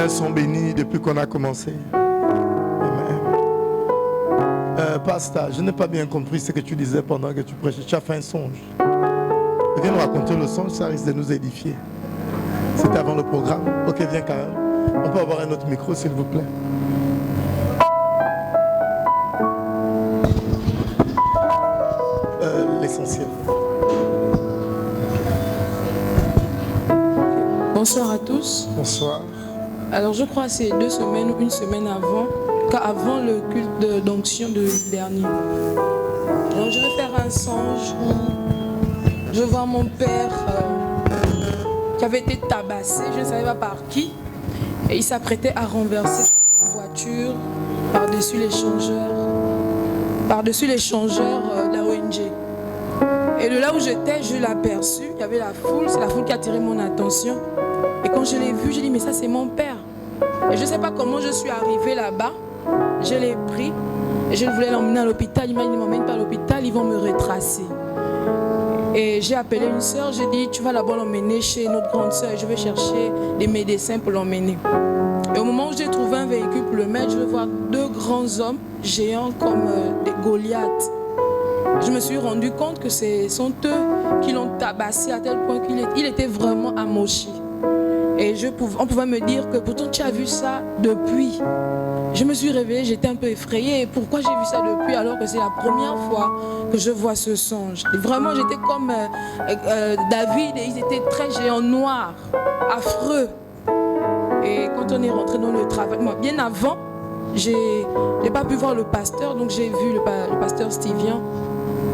mains sont bénies depuis qu'on a commencé. Amen. Pasteur, je n'ai pas bien compris ce que tu disais pendant que tu prêchais. Tu as fait un songe. Viens nous raconter le songe, ça risque de nous édifier. C'était avant le programme. Ok, viens Carole. On peut avoir un autre micro, s'il vous plaît. L'essentiel. Bonsoir à tous. Bonsoir. Alors je crois que c'est 2 semaines ou 1 semaine avant le culte d'onction de dernier. Alors je vais faire un songe où je vois mon père qui avait été tabassé, je ne savais pas par qui, et il s'apprêtait à renverser sa voiture par-dessus l'échangeur de la ONG. Et de là où j'étais, je l'ai aperçu, il y avait la foule, c'est la foule qui a attiré mon attention. Et quand je l'ai vu, j'ai dit mais ça c'est mon père. Et je ne sais pas comment je suis arrivée là-bas, je l'ai pris et je voulais l'emmener à l'hôpital. Il m'a dit ne m'emmène pas à l'hôpital, ils vont me retracer. Et j'ai appelé une soeur, j'ai dit tu vas d'abord l'emmener chez notre grande soeur et je vais chercher des médecins pour l'emmener. Et au moment où j'ai trouvé un véhicule pour le mettre, je vais voir 2 grands hommes géants comme des Goliaths. Je me suis rendu compte que ce sont eux qui l'ont tabassé à tel point qu'il était vraiment amochi. Et on pouvait me dire que pourtant tu as vu ça depuis. Je me suis réveillée, j'étais un peu effrayée. Et pourquoi j'ai vu ça depuis alors que c'est la première fois que je vois ce songe? Et vraiment, j'étais comme David, et ils étaient très géants, noirs, affreux. Et quand on est rentré dans le travail, moi, bien avant, j'ai pas pu voir le pasteur, donc j'ai vu le pasteur Stevien.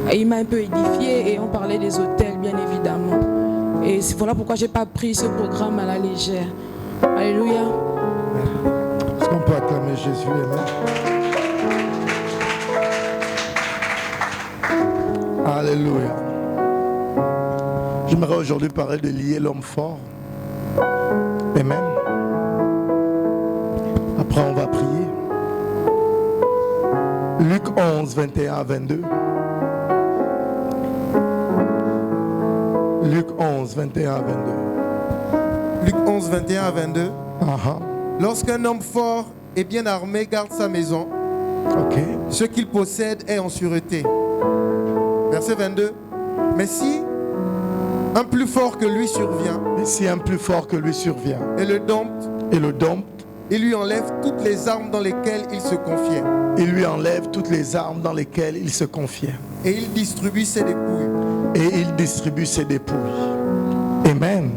Et il m'a un peu édifié et on parlait des hôtels, bien évidemment. Et c'est voilà pourquoi j'ai pas pris ce programme à la légère. Alléluia. Est-ce qu'on peut acclamer Jésus? Amen. Alléluia. J'aimerais aujourd'hui parler de lier l'homme fort. Amen. Après, on va prier. Luc 11, 21 à 22. Luc 11, 21 à 22. Luc 11, 21 à 22. Uh-huh. Lorsqu'un homme fort et bien armé garde sa maison, ce qu'il possède est en sûreté. Verset 22. Mais si un plus fort que lui survient, et le dompte, il lui enlève toutes les armes dans lesquelles il se confiait. Et il distribue ses dépouilles. Amen.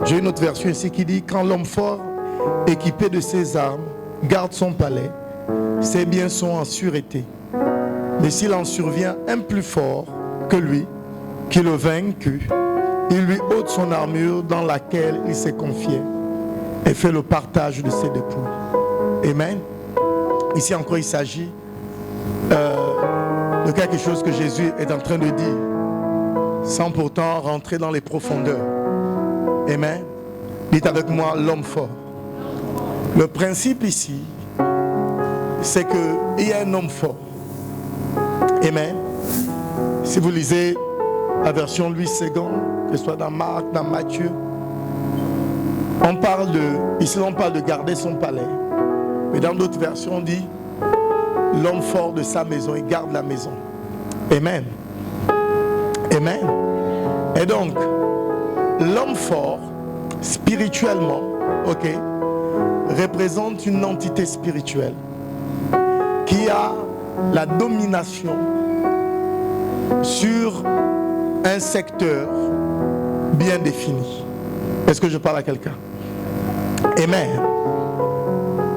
J'ai une autre version ici qui dit quand l'homme fort, équipé de ses armes, garde son palais, ses biens sont en sûreté. Mais s'il en survient un plus fort que lui, qui le vaincu, il lui ôte son armure dans laquelle il s'est confié et fait le partage de ses dépouilles. Amen. Ici encore, il s'agit de quelque chose que Jésus est en train de dire, sans pourtant rentrer dans les profondeurs. Amen. Dites avec moi, l'homme fort. Le principe ici, c'est qu'il y a un homme fort. Amen. Si vous lisez la version Louis II, que ce soit dans Marc, dans Matthieu, ici on parle de garder son palais. Mais dans d'autres versions, on dit l'homme fort de sa maison, il garde la maison. Amen. Amen. Et donc, l'homme fort, spirituellement, représente une entité spirituelle qui a la domination sur un secteur bien défini. Est-ce que je parle à quelqu'un? Amen.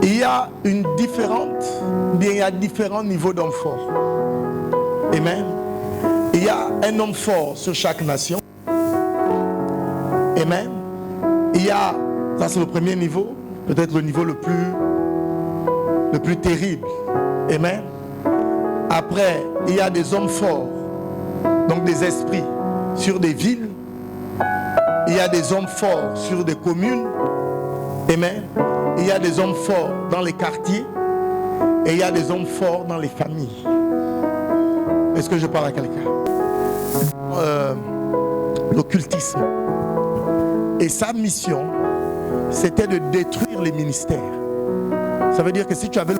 Il y a différents niveaux d'hommes forts. Amen. Il y a un homme fort sur chaque nation. Amen. Il y a, ça c'est le premier niveau, peut-être le niveau le plus terrible. Amen. Après, il y a des hommes forts, donc des esprits sur des villes. Il y a des hommes forts sur des communes. Amen. Il y a des hommes forts dans les quartiers. Et il y a des hommes forts dans les familles. Est-ce que je parle à quelqu'un? L'occultisme. Et sa mission, c'était de détruire les ministères. Ça veut dire que si tu avais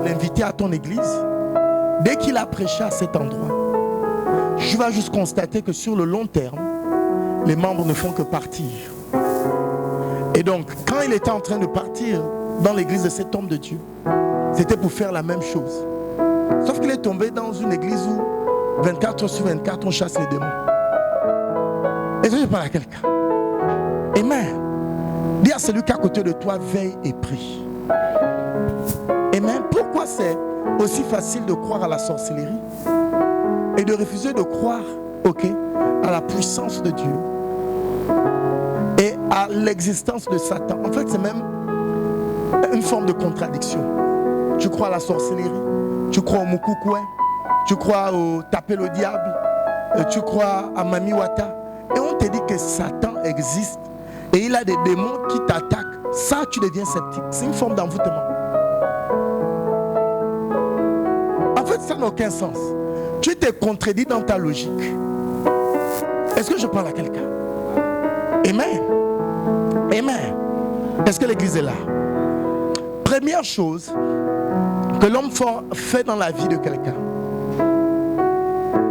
l'invité à ton église, dès qu'il a prêché à cet endroit, je vais juste constater que sur le long terme, les membres ne font que partir. Et donc, quand il était en train de partir dans l'église de cet homme de Dieu, c'était pour faire la même chose. Sauf qu'il est tombé dans une église où 24 heures sur 24, on chasse les démons. Est-ce que je parle à quelqu'un? Amen. Dis à celui qui est à côté de toi, veille et prie. Amen. Pourquoi c'est aussi facile de croire à la sorcellerie et de refuser de croire, à la puissance de Dieu et à l'existence de Satan? En fait, c'est même une forme de contradiction. Tu crois à la sorcellerie, tu crois au Mukukwe, tu crois au taper le diable, tu crois à Mami Wata, et on te dit que Satan existe et il a des démons qui t'attaquent. Ça, tu deviens sceptique. C'est une forme d'envoûtement. En fait, ça n'a aucun sens. Tu t'es contredit dans ta logique. Est-ce que je parle à quelqu'un? Amen. Amen. Est-ce que l'église est là? Première chose que l'homme fort fait dans la vie de quelqu'un,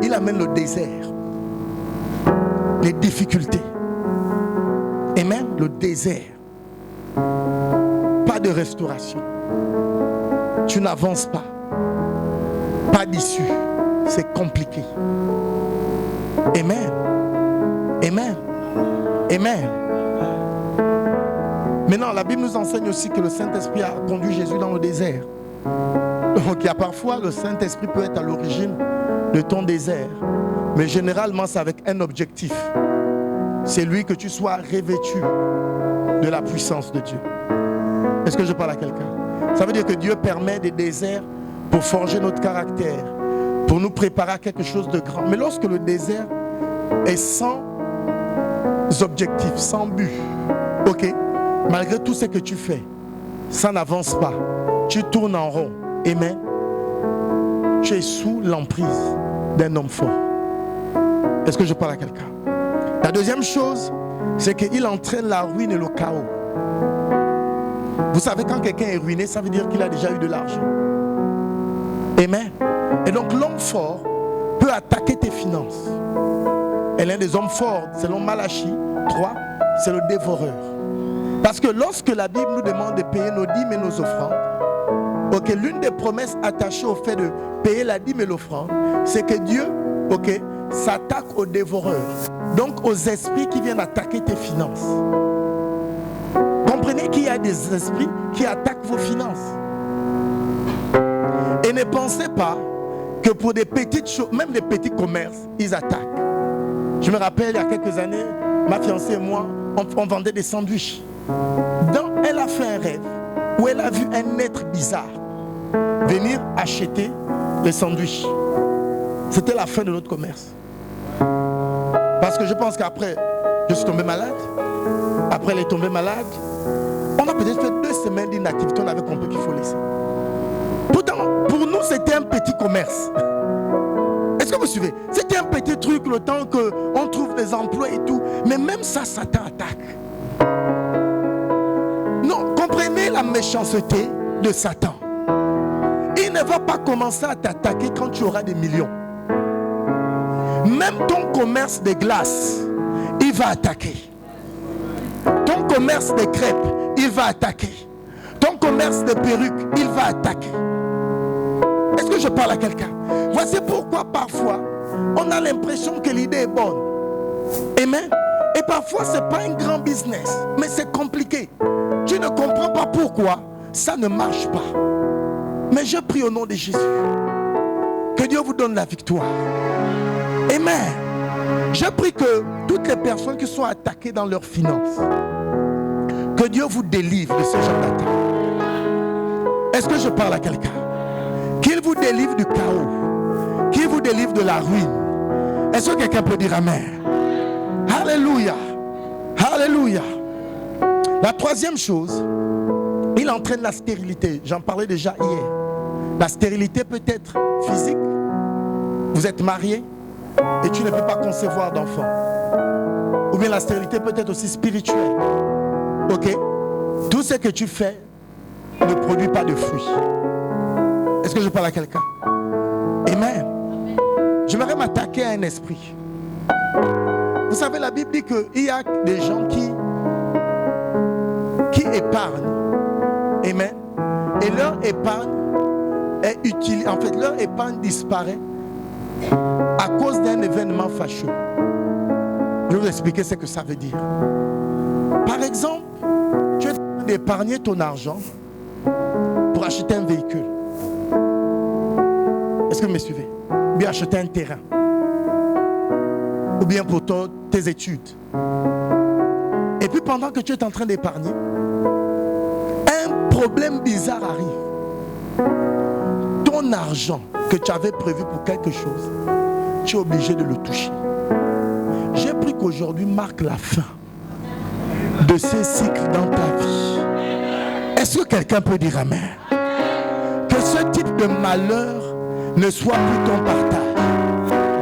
il amène le désert, les difficultés. Amen. Le désert. Pas de restauration. Tu n'avances pas. Pas d'issue. C'est compliqué. Amen. Amen. Amen. Maintenant, la Bible nous enseigne aussi que le Saint-Esprit a conduit Jésus dans le désert. Donc, il y a parfois, le Saint-Esprit peut être à l'origine de ton désert. Mais généralement, c'est avec un objectif. C'est lui, que tu sois revêtu de la puissance de Dieu. Est-ce que je parle à quelqu'un? Ça veut dire que Dieu permet des déserts pour forger notre caractère, pour nous préparer à quelque chose de grand. Mais lorsque le désert est sans objectif, sans but, malgré tout ce que tu fais, ça n'avance pas. Tu tournes en rond. Amen. Tu es sous l'emprise d'un homme fort. Est-ce que je parle à quelqu'un? La deuxième chose, c'est qu'il entraîne la ruine et le chaos. Vous savez, quand quelqu'un est ruiné, ça veut dire qu'il a déjà eu de l'argent. Amen. Et donc l'homme fort peut attaquer tes finances. Et l'un des hommes forts, selon Malachie 3, c'est le dévoreur. Parce que lorsque la Bible nous demande de payer nos dîmes et nos offrandes, l'une des promesses attachées au fait de payer la dîme et l'offrande, c'est que Dieu, s'attaque aux dévoreurs. Donc aux esprits qui viennent attaquer tes finances. Comprenez qu'il y a des esprits qui attaquent vos finances. Et ne pensez pas que pour des petites choses, même des petits commerces, ils attaquent. Je me rappelle, il y a quelques années, ma fiancée et moi, on vendait des sandwichs. Elle a fait un rêve où elle a vu un être bizarre venir acheter les sandwichs. C'était la fin de notre commerce. Parce que je pense qu'après, je suis tombé malade. Après, elle est tombée malade. On a peut-être fait 2 semaines d'inactivité. On avait compris qu'il faut laisser. Pourtant, pour nous, c'était un petit commerce. Est-ce que vous suivez? C'était un petit truc le temps qu'on trouve des emplois et tout. Mais même ça, Satan attaque. Non, comprenez la méchanceté de Satan. Il ne va pas commencer à t'attaquer quand tu auras des millions. Même ton commerce de glace, il va attaquer. Ton commerce de crêpes, il va attaquer. Ton commerce de perruques, il va attaquer. Est-ce que je parle à quelqu'un? Voici pourquoi parfois, on a l'impression que l'idée est bonne. Amen. Et parfois, ce n'est pas un grand business, mais c'est compliqué. Tu ne comprends pas pourquoi ça ne marche pas. Mais je prie au nom de Jésus. Que Dieu vous donne la victoire. Amen. Je prie que toutes les personnes qui sont attaquées dans leurs finances, que Dieu vous délivre de ce genre d'attaque. Est-ce que je parle à quelqu'un? Qu'il vous délivre du chaos. Qu'il vous délivre de la ruine. Est-ce que quelqu'un peut dire Amen? Alléluia. Alléluia. La troisième chose, il entraîne la stérilité. J'en parlais déjà hier. La stérilité peut être physique. Vous êtes marié et tu ne peux pas concevoir d'enfant. Ou bien la stérilité peut être aussi spirituelle. tout ce que tu fais ne produit pas de fruits. Est-ce que je parle à quelqu'un? Amen. J'aimerais m'attaquer à un esprit. Vous savez, la Bible dit qu'il y a des gens qui épargnent. Amen. Et leur épargne est utile. En fait, leur épargne disparaît à cause d'un événement fâcheux. Je vais vous expliquer ce que ça veut dire. Par exemple, tu es en train d'épargner ton argent pour acheter un véhicule. Est-ce que vous me suivez? Ou bien acheter un terrain. Ou bien pour tes études. Et puis pendant que tu es en train d'épargner, un problème bizarre arrive. Ton argent que tu avais prévu pour quelque chose, tu es obligé de le toucher. J'ai pris qu'aujourd'hui marque la fin de ce cycle dans ta vie. Est-ce que quelqu'un peut dire amen? Que ce type de malheur ne soit plus ton partage.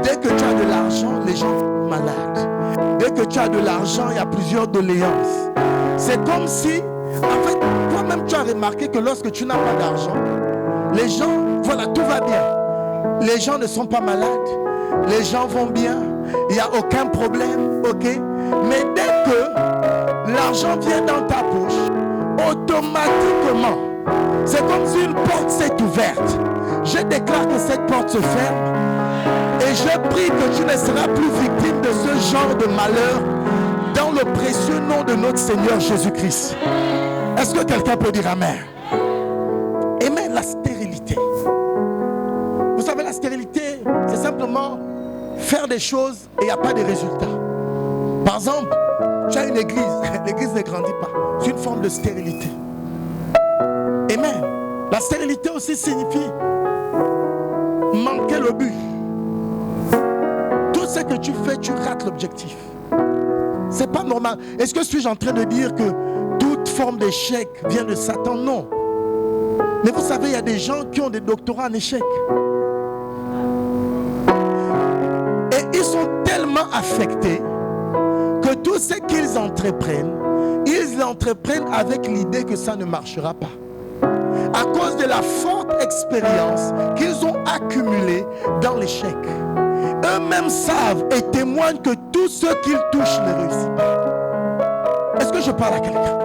Dès que tu as de l'argent, les gens sont malades. Dès que tu as de l'argent, il y a plusieurs doléances. C'est comme si, en fait, toi-même tu as remarqué que lorsque tu n'as pas d'argent, les gens, voilà, tout va bien. Les gens ne sont pas malades. Les gens vont bien. Il n'y a aucun problème, ok? Mais dès que l'argent vient dans ta poche, automatiquement, c'est comme si une porte s'est ouverte. Je déclare que cette porte se ferme. Et je prie que tu ne seras plus victime de ce genre de malheur dans le précieux nom de notre Seigneur Jésus-Christ. Est-ce que quelqu'un peut dire amen? Amen, la stérilité. Vous savez, la stérilité, c'est simplement faire des choses et il n'y a pas de résultats. Par exemple, tu as une église, l'église ne grandit pas. C'est une forme de stérilité. Amen. La stérilité aussi signifie manquer le but. Tout ce que tu fais, tu rates l'objectif. C'est pas normal. Est-ce que suis-je en train de dire que toute forme d'échec vient de Satan? Non. Mais vous savez, il y a des gens qui ont des doctorats en échec. Et ils sont tellement affectés que tout ce qu'ils entreprennent, ils l'entreprennent avec l'idée que ça ne marchera pas. À cause de la forte expérience qu'ils ont accumulée dans l'échec. Eux-mêmes savent et témoignent que tout ce qu'ils touchent ne réussit pas. Est-ce que je parle à quelqu'un?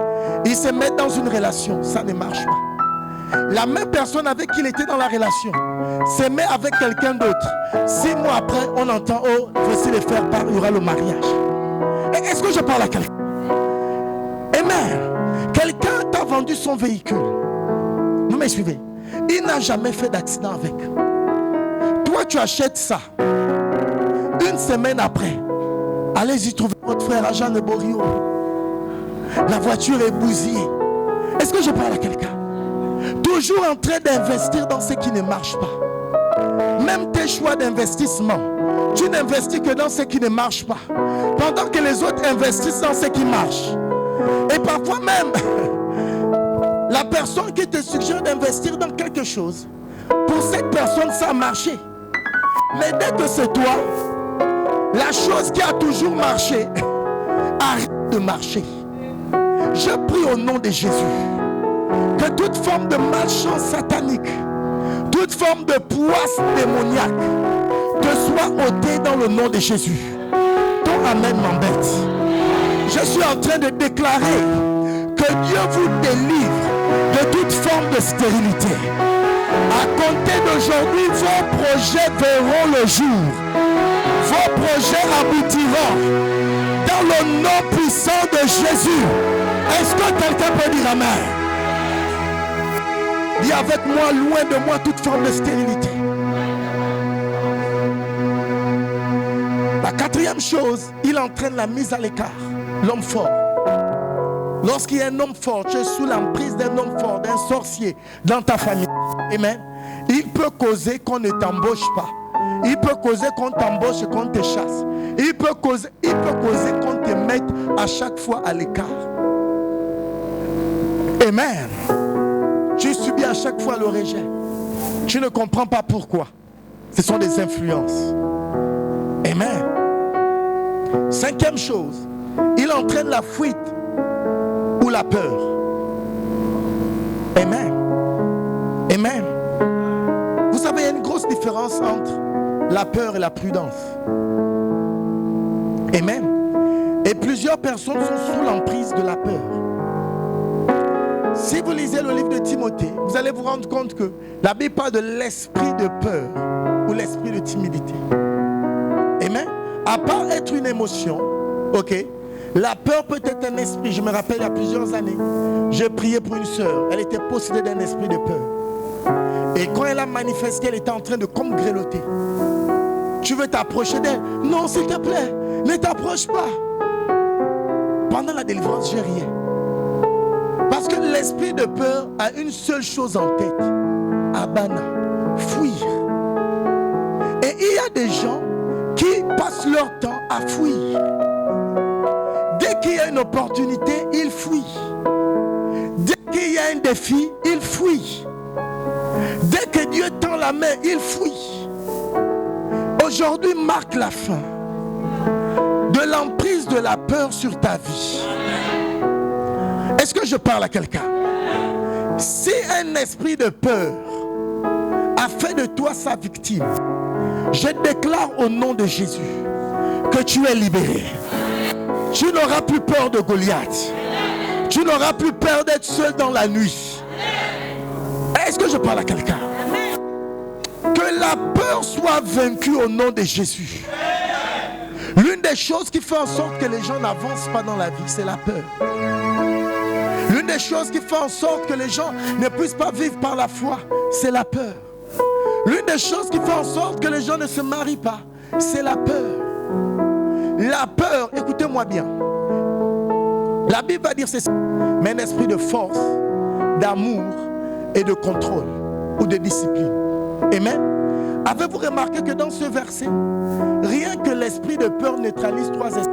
Ils se mettent dans une relation, ça ne marche pas. La même personne avec qui il était dans la relation se met avec quelqu'un d'autre. 6 mois après, on entend, oh, voici les faire part, il y aura le mariage. Est-ce que je parle à quelqu'un? Amen. Quelqu'un t'a vendu son véhicule. Vous me suivez? Il n'a jamais fait d'accident avec. Toi, tu achètes ça. Une semaine après, allez-y trouver votre frère à Jean de Borio. La voiture est bousillée. Est-ce que je parle à quelqu'un? Toujours en train d'investir dans ce qui ne marche pas. Même tes choix d'investissement, tu n'investis que dans ce qui ne marche pas. Pendant que les autres investissent dans ce qui marche. Et parfois même, la personne qui te suggère d'investir dans quelque chose, pour cette personne, ça a marché. Mais dès que c'est toi, la chose qui a toujours marché arrête de marcher. Je prie au nom de Jésus que toute forme de malchance satanique, toute forme de poisse démoniaque te soit ôtée dans le nom de Jésus. Ton amen m'embête. Je suis en train de déclarer que Dieu vous délivre de toute forme de stérilité. À compter d'aujourd'hui, vos projets verront le jour. Vos projets aboutiront dans le nom puissant de Jésus. Est-ce que quelqu'un peut dire amen? Dis avec moi, loin de moi toute forme de stérilité. La 4e chose, il entraîne la mise à l'écart. L'homme fort. Lorsqu'il y a un homme fort, tu es sous l'emprise d'un homme fort, d'un sorcier dans ta famille. Amen. Il peut causer qu'on ne t'embauche pas. Il peut causer qu'on t'embauche et qu'on te chasse. Il peut causer qu'on te mette à chaque fois à l'écart. Amen. Tu subis à chaque fois le rejet. Tu ne comprends pas pourquoi. Ce sont des influences. Amen. 5e chose, il entraîne la fuite ou la peur. Amen. Amen. Vous savez, il y a une grosse différence entre la peur et la prudence. Amen. Et plusieurs personnes sont sous l'emprise de la peur. Si vous lisez le livre de Timothée, vous allez vous rendre compte que la Bible parle de l'esprit de peur ou l'esprit de timidité. Amen. À part être une émotion, ok, la peur peut être un esprit. Je me rappelle il y a plusieurs années, j'ai prié pour une sœur. Elle était possédée d'un esprit de peur. Et quand elle a manifesté, elle était en train de comme grelotter. Tu veux t'approcher d'elle? Non, s'il te plaît, ne t'approche pas. Pendant la délivrance, j'ai riais. Parce que l'esprit de peur a une seule chose en tête. Abana, fuir. Et il y a des gens qui passent leur temps à fuir. Dès qu'il y a une opportunité, ils fuient. Dès qu'il y a un défi, ils fuient. Dès que Dieu tend la main, ils fuient. Aujourd'hui marque la fin de l'emprise de la peur sur ta vie. Est-ce que je parle à quelqu'un? Si un esprit de peur a fait de toi sa victime, je déclare au nom de Jésus que tu es libéré. Tu n'auras plus peur de Goliath. Tu n'auras plus peur d'être seul dans la nuit. Est-ce que je parle à quelqu'un? Que la peur soit vaincue au nom de Jésus. L'une des choses qui fait en sorte que les gens n'avancent pas dans la vie, c'est la peur. L'une des choses qui fait en sorte que les gens ne puissent pas vivre par la foi, c'est la peur. L'une des choses qui fait en sorte que les gens ne se marient pas, c'est la peur. La peur, écoutez-moi bien. La Bible va dire ceci, mais un esprit de force, d'amour et de contrôle ou de discipline. Amen. Avez-vous remarqué que dans ce verset, rien que l'esprit de peur neutralise trois esprits.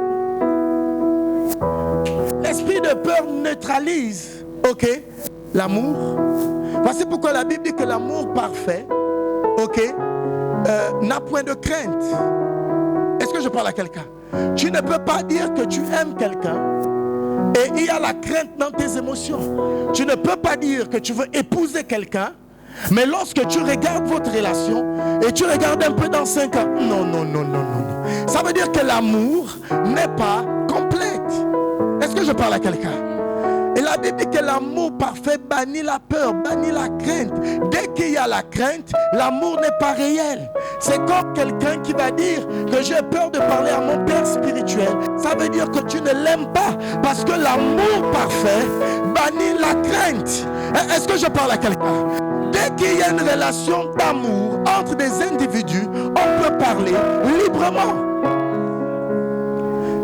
L'esprit de peur neutralise, ok, l'amour. Voici pourquoi la Bible dit que l'amour parfait, ok, n'a point de crainte. Est-ce que je parle à quelqu'un? Tu ne peux pas dire que tu aimes quelqu'un et il y a la crainte dans tes émotions. Tu ne peux pas dire que tu veux épouser quelqu'un, mais lorsque tu regardes votre relation et tu regardes un peu dans 5 ans, non. Ça veut dire que l'amour n'est pas complète. Est-ce que je parle à quelqu'un? Et la Bible dit que l'amour parfait bannit la peur, bannit la crainte. Dès qu'il y a la crainte, l'amour n'est pas réel. C'est comme quelqu'un qui va dire que j'ai peur de parler à mon père spirituel. Ça veut dire que tu ne l'aimes pas, parce que l'amour parfait bannit la crainte. Est-ce que je parle à quelqu'un? Dès qu'il y a une relation d'amour entre des individus, on peut parler librement.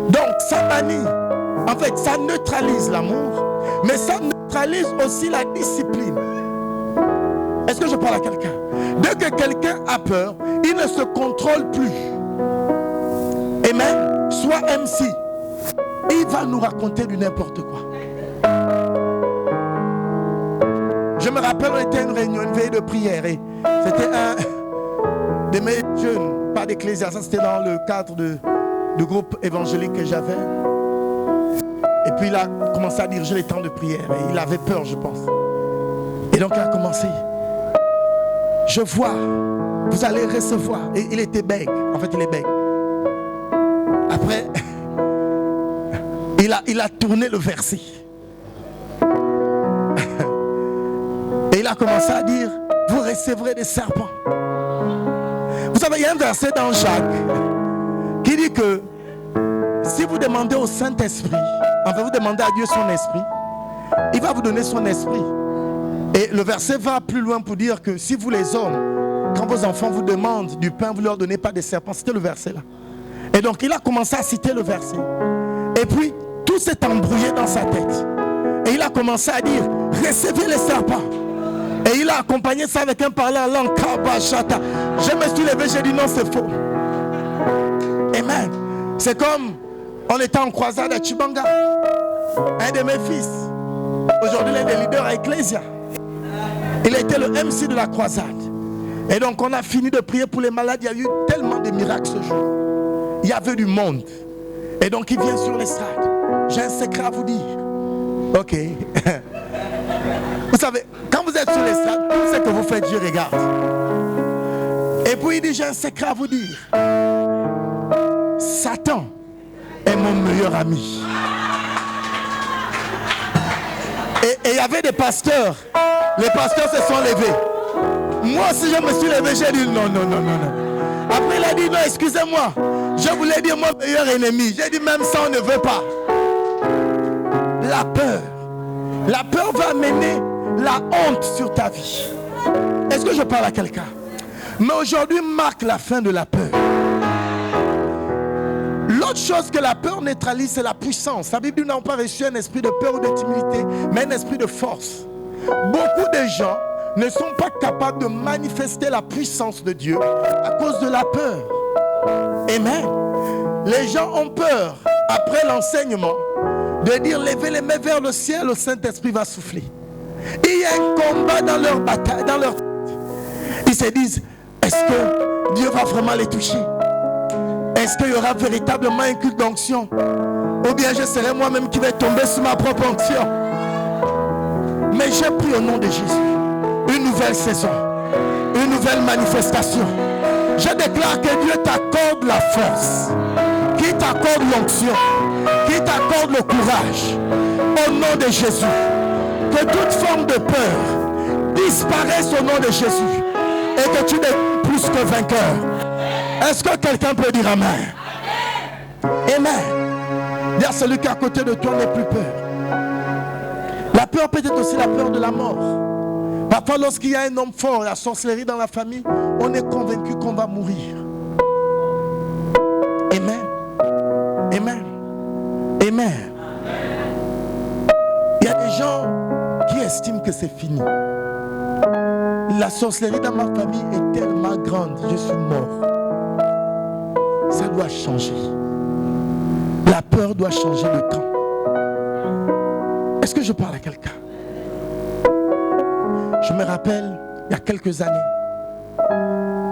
Donc ça bannit, en fait ça neutralise l'amour, mais ça neutralise aussi la discipline. Est-ce que je parle à quelqu'un? Dès que quelqu'un a peur, il ne se contrôle plus. Amen. Soit MC, il va nous raconter du n'importe quoi. Je me rappelle, on était à une réunion, une veille de prière, et c'était un de mes jeunes, pas d'ecclésia, ça c'était dans le cadre du groupe évangélique que j'avais. Et puis il a commencé à diriger les temps de prière, et il avait peur, je pense. Et donc il a commencé. Je vois, vous allez recevoir. Et il était bègue, en fait il est bègue. Après, il a tourné le verset. Et il a commencé à dire, vous recevrez des serpents. Vous savez, il y a un verset dans Jacques qui dit que si vous demandez au Saint-Esprit, enfin vous demandez à Dieu son esprit, il va vous donner son esprit. Et le verset va plus loin pour dire que si vous les hommes, quand vos enfants vous demandent du pain, vous ne leur donnez pas des serpents. C'était le verset là. Et donc il a commencé à citer le verset. Et puis tout s'est embrouillé dans sa tête. Et il a commencé à dire, recevez les serpents. Et il a accompagné ça avec un parler en langue. Je me suis levé, j'ai dit non, c'est faux. Amen. C'est comme on était en croisade à Chibanga. Un de mes fils, aujourd'hui l'un des leaders à Ecclesia. Il était le MC de la croisade. Et donc on a fini de prier pour les malades. Il y a eu tellement de miracles ce jour. Il y avait du monde. Et donc il vient sur l'estrade. J'ai un secret à vous dire. Ok. Vous savez, quand vous êtes sur l'estrade, tout ce que vous faites, Dieu regarde. Et puis il dit, j'ai un secret à vous dire. Satan est mon meilleur ami. Et il y avait des pasteurs. Les pasteurs se sont levés. Moi aussi je me suis levé, j'ai dit non. Après il a dit non, excusez-moi. Je voulais dire mon meilleur ennemi. J'ai dit même ça on ne veut pas. La peur. La peur va amener la honte sur ta vie. Est-ce que je parle à quelqu'un? Mais aujourd'hui marque la fin de la peur. L'autre chose que la peur neutralise, c'est la puissance. La Bible dit, nous n'avons pas reçu un esprit de peur ou de timidité, mais un esprit de force. Beaucoup de gens ne sont pas capables de manifester la puissance de Dieu à cause de la peur. Amen. Les gens ont peur, après l'enseignement, de dire, levez les mains vers le ciel, le Saint-Esprit va souffler. Il y a un combat dans leur bataille, dans leur tête. Ils se disent, est-ce que Dieu va vraiment les toucher? Est-ce qu'il y aura véritablement un culte d'onction? Ou bien je serai moi-même qui vais tomber sur ma propre onction? Mais j'ai pris au nom de Jésus une nouvelle saison, une nouvelle manifestation. Je déclare que Dieu t'accorde la force, qu'il t'accorde l'onction, qu'il t'accorde le courage. Au nom de Jésus, que toute forme de peur disparaisse au nom de Jésus et que tu n'es plus que vainqueur. Est-ce que quelqu'un peut dire Amen? Amen. Dis à celui qui est à côté de toi, n'aie plus peur. La peur peut être aussi la peur de la mort. Parfois, lorsqu'il y a un homme fort, la sorcellerie dans la famille, on est convaincu qu'on va mourir. Amen. Amen. Amen. Il y a des gens qui estiment que c'est fini. La sorcellerie dans ma famille est tellement grande, je suis mort. Ça doit changer. La peur doit changer de camp. Est-ce que je parle à quelqu'un? Je me rappelle, il y a quelques années,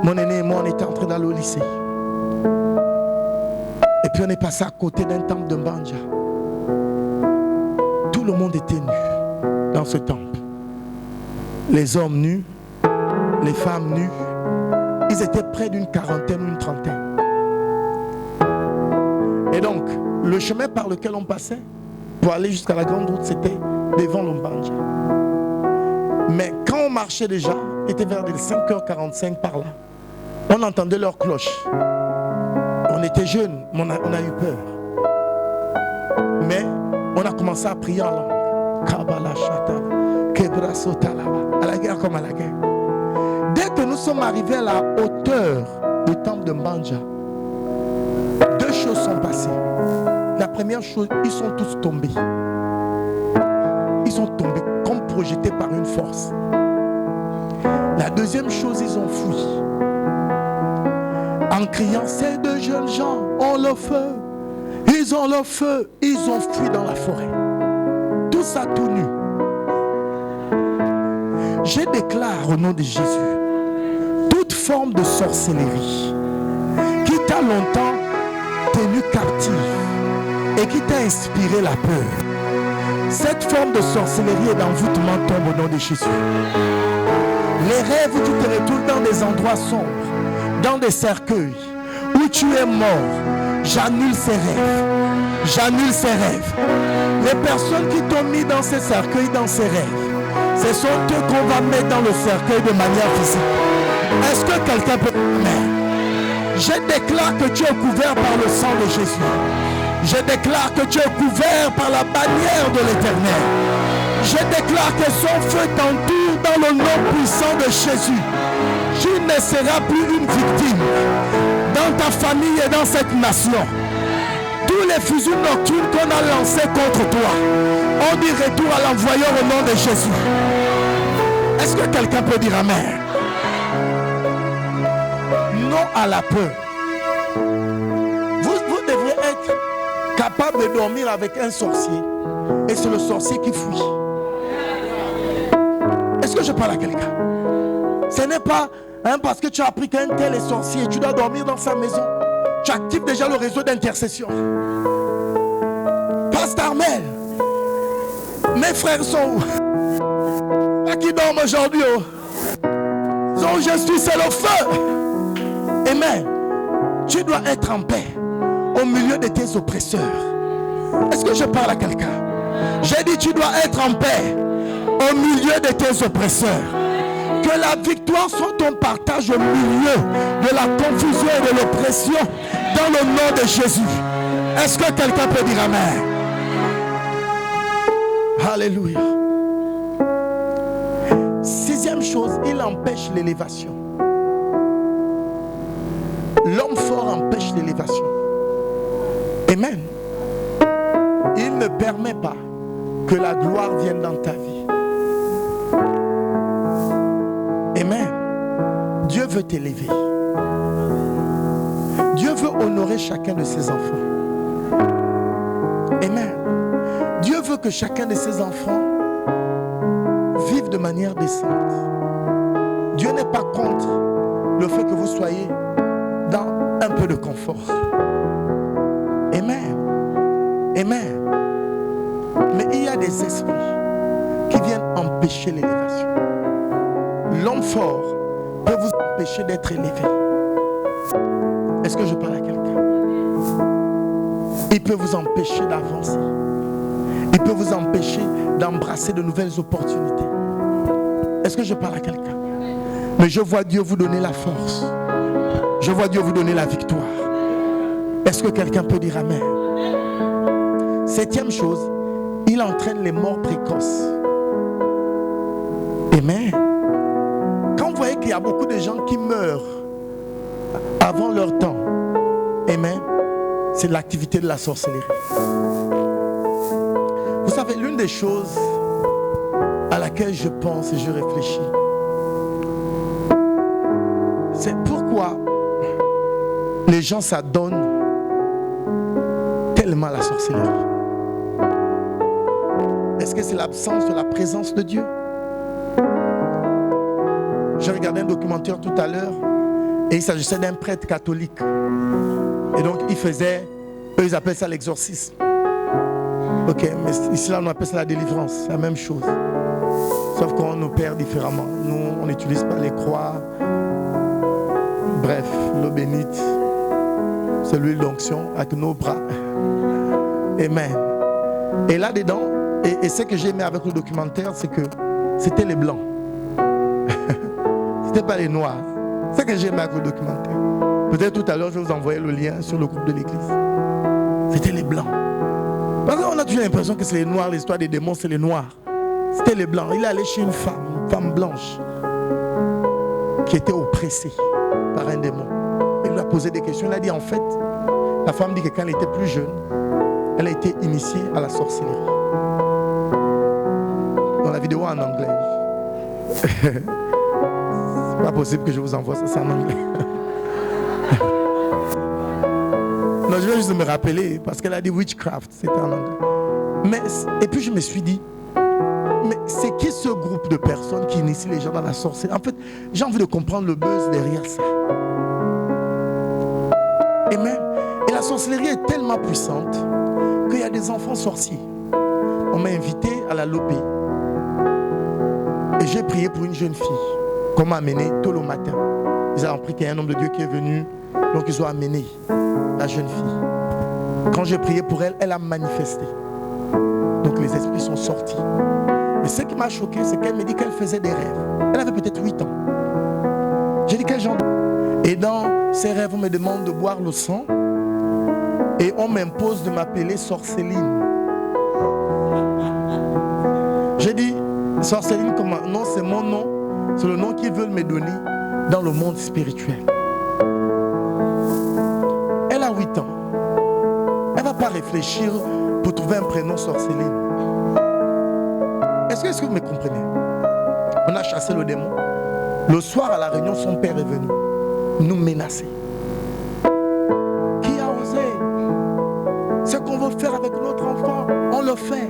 mon aîné et moi, on était entrés d'aller au lycée. Et puis on est passé à côté d'un temple de Mbanja. Tout le monde était nu dans ce temple. Les hommes nus, les femmes nues. Ils étaient près d'une quarantaine ou une trentaine. Et donc, le chemin par lequel on passait pour aller jusqu'à la grande route, c'était devant l'Ombanja. Mais quand on marchait déjà, il était vers les 5h45 par là. On entendait leur cloche. On était jeunes, on a eu peur. Mais on a commencé à prier en langue. Kabbalah Shata, Kebra Sotalava, à la guerre comme à la guerre. Dès que nous sommes arrivés à la hauteur du temple de Mbanja, deux choses sont passées. La première chose, ils sont tous tombés. Ils sont tombés comme projetés par une force. La deuxième chose, ils ont fui. En criant, ces deux jeunes gens ont le feu. Ils ont le feu. Ils ont fui dans la forêt. Tout ça tout nu. Je déclare au nom de Jésus, toute forme de sorcellerie qui t'a longtemps tenu captif et qui t'a inspiré la peur, cette forme de sorcellerie et d'envoûtement tombe au nom de Jésus. Les rêves où tu te retrouves dans des endroits sombres, dans des cercueils où tu es mort, j'annule ces rêves. J'annule ces rêves. Les personnes qui t'ont mis dans ces cercueils, dans ces rêves, ce sont eux qu'on va mettre dans le cercueil de manière physique. Est-ce que quelqu'un peut... Je déclare que tu es couvert par le sang de Jésus. Je déclare que tu es couvert par la bannière de l'Éternel. Je déclare que son feu t'entoure dans le nom puissant de Jésus. Tu ne seras plus une victime dans ta famille et dans cette nation. Tous les fusils nocturnes qu'on a lancés contre toi, on dit retour à l'envoyeur au nom de Jésus. Est-ce que quelqu'un peut dire Amen? Non à la peur. Vous devrez être capable de dormir avec un sorcier. Et c'est le sorcier qui fuit. Est-ce que je parle à quelqu'un? Ce n'est pas parce que tu as appris qu'un tel est sorcier, tu dois dormir dans sa maison. Tu actives déjà le réseau d'intercession. Pasteur Armel, Mes frères sont où? Pas qui dorment aujourd'hui. Oh. Donc je suis, c'est le feu. Amen. Tu dois être en paix au milieu de tes oppresseurs. Est-ce que je parle à quelqu'un? J'ai dit tu dois être en paix au milieu de tes oppresseurs. Que la victoire soit ton partage au milieu de la confusion et de l'oppression dans le nom de Jésus. Est-ce que quelqu'un peut dire amen? Alléluia. Sixième chose, il empêche l'élévation. L'homme fort empêche l'élévation. Amen. Il ne permet pas que la gloire vienne dans ta vie. Amen. Dieu veut t'élever. Dieu veut honorer chacun de ses enfants. Amen. Dieu veut que chacun de ses enfants vive de manière décente. Dieu n'est pas contre le fait que vous soyez dans un peu de confort. Amen. Amen. Mais il y a des esprits qui viennent empêcher l'élévation. L'homme fort peut vous empêcher d'être élevé. Est-ce que je parle à quelqu'un? Il peut vous empêcher d'avancer. Il peut vous empêcher d'embrasser de nouvelles opportunités. Est-ce que je parle à quelqu'un? Mais je vois Dieu vous donner la force. Je vois Dieu vous donner la victoire. Est-ce que quelqu'un peut dire amen? Septième chose, il entraîne les morts précoces. Amen. Quand vous voyez qu'il y a beaucoup de gens qui meurent avant leur temps, amen, c'est l'activité de la sorcellerie. Vous savez, l'une des choses à laquelle je pense et je réfléchis, c'est pourquoi les gens s'adonnent tellement à la sorcellerie. Est-ce que c'est l'absence de la présence de Dieu? J'ai regardé un documentaire tout à l'heure et il s'agissait d'un prêtre catholique. Et donc il faisait, eux ils appellent ça l'exorcisme. Ok, mais ici là on appelle ça la délivrance, c'est la même chose. Sauf qu'on opère différemment. Nous on n'utilise pas les croix. Bref, l'eau bénite, c'est l'huile d'onction avec nos bras. Amen. Et là-dedans, et ce que j'ai aimé avec le documentaire, c'est que c'était les blancs. C'était pas les noirs. C'est ce que j'ai aimé avec le documentaire. Peut-être tout à l'heure, je vais vous envoyer le lien sur le groupe de l'église. C'était les blancs. Parce qu'on a toujours l'impression que c'est les noirs, l'histoire des démons, c'est les noirs. C'était les blancs. Il est allé chez une femme blanche, qui était oppressée par un démon. Il lui a posé des questions. Il a dit en fait, la femme dit que quand elle était plus jeune, elle a été initiée à la sorcellerie. Dans la vidéo en anglais. C'est pas possible que je vous envoie ça, c'est en anglais. Non, je vais juste me rappeler parce qu'elle a dit witchcraft, c'était en anglais. Mais, et puis je me suis dit, mais c'est qui ce groupe de personnes qui initie les gens dans la sorcellerie? En fait, j'ai envie de comprendre le buzz derrière ça. Amen. Et la sorcellerie est tellement puissante qu'il y a des enfants sorciers. On m'a invité à la Lopé. Et j'ai prié pour une jeune fille qu'on m'a amenée tôt le matin. Ils ont appris qu'il y a un homme de Dieu qui est venu. Donc ils ont amené la jeune fille. Quand j'ai prié pour elle, elle a manifesté. Donc les esprits sont sortis. Mais ce qui m'a choqué, c'est qu'elle me dit qu'elle faisait des rêves. Elle avait peut-être 8 ans. J'ai dit quel genre de... Et dans ces rêves, on me demande de boire le sang. Et on m'impose de m'appeler Sorceline. J'ai dit, Sorceline comment? Non, c'est mon nom. C'est le nom qu'ils veulent me donner dans le monde spirituel. Elle a 8 ans. Elle ne va pas réfléchir pour trouver un prénom Sorceline. Est-ce que vous me comprenez? On a chassé le démon. Le soir à la réunion, son père est venu nous menacer. Qui a osé? Ce qu'on veut faire avec notre enfant, on le fait.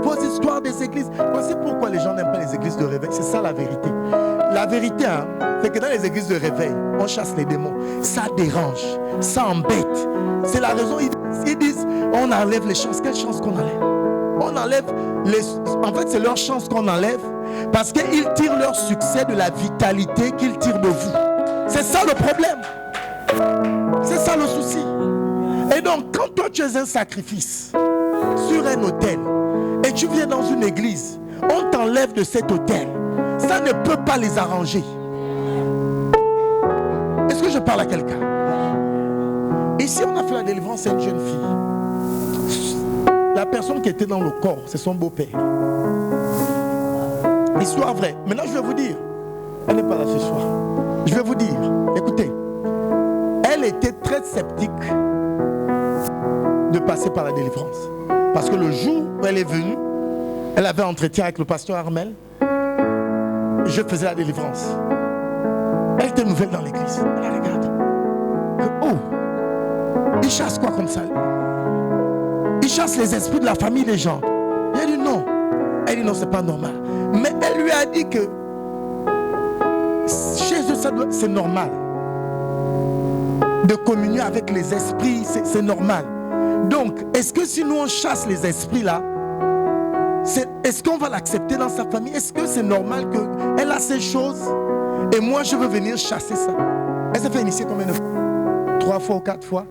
Vos histoires des églises. Voici pourquoi les gens n'aiment pas les églises de réveil. C'est ça la vérité. La vérité, c'est que dans les églises de réveil, on chasse les démons. Ça dérange, ça embête. C'est la raison, ils disent, on enlève les chances. Quelle chance qu'on enlève? On enlève en fait, c'est leur chance qu'on enlève parce qu'ils tirent leur succès de la vitalité qu'ils tirent de vous. C'est ça le problème. C'est ça le souci. Et donc, quand toi tu es un sacrifice sur un autel et tu viens dans une église, on t'enlève de cet autel. Ça ne peut pas les arranger. Est-ce que je parle à quelqu'un? Ici, on a fait la délivrance à une jeune fille. La personne qui était dans le corps, c'est son beau-père. Histoire vraie. Maintenant, je vais vous dire. Elle n'est pas là ce soir. Je vais vous dire. Écoutez. Elle était très sceptique de passer par la délivrance. Parce que le jour où elle est venue, elle avait entretien avec le pasteur Armel. Je faisais la délivrance. Elle était nouvelle dans l'église. Elle la regarde. Oh, il chasse quoi comme ça? Il chasse les esprits de la famille des gens. Elle dit non. Elle dit non, c'est pas normal. Mais elle lui a dit que chez eux, c'est normal. De communier avec les esprits, c'est normal. Donc, est-ce que si nous on chasse les esprits là, est-ce qu'on va l'accepter dans sa famille? Est-ce que c'est normal qu'elle a ces choses et moi je veux venir chasser ça? Elle s'est fait initier combien de fois? 3 fois ou 4 fois?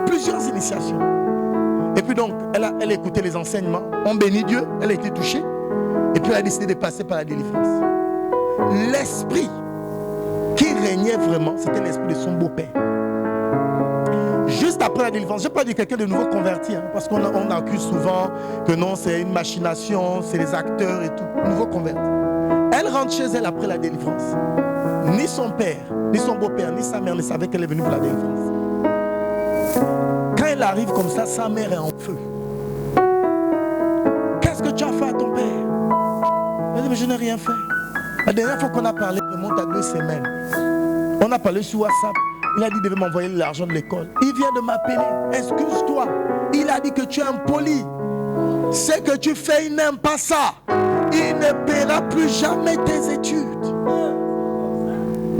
Plusieurs initiations. Et puis donc, elle a écouté les enseignements, on bénit Dieu, elle a été touchée. Et puis elle a décidé de passer par la délivrance. L'esprit qui régnait vraiment, c'était l'esprit de son beau-père. Juste après la délivrance, je n'ai pas dit quelqu'un de nouveau converti, hein, parce qu'on accuse souvent que non, c'est une machination, c'est les acteurs et tout. Nouveau converti. Elle rentre chez elle après la délivrance. Ni son père, ni son beau-père, ni sa mère ne savaient qu'elle est venue pour la délivrance. Quand elle arrive comme ça, sa mère est en feu. Qu'est-ce que tu as fait à ton père? Elle dit, mais je n'ai rien fait. La dernière fois qu'on a parlé, remonte à 2 semaines. On a parlé sur WhatsApp. Il a dit qu'il devait m'envoyer l'argent de l'école. Il vient de m'appeler. Excuse-toi. Il a dit que tu es impoli. Ce que tu fais, il n'aime pas ça. Il ne paiera plus jamais tes études.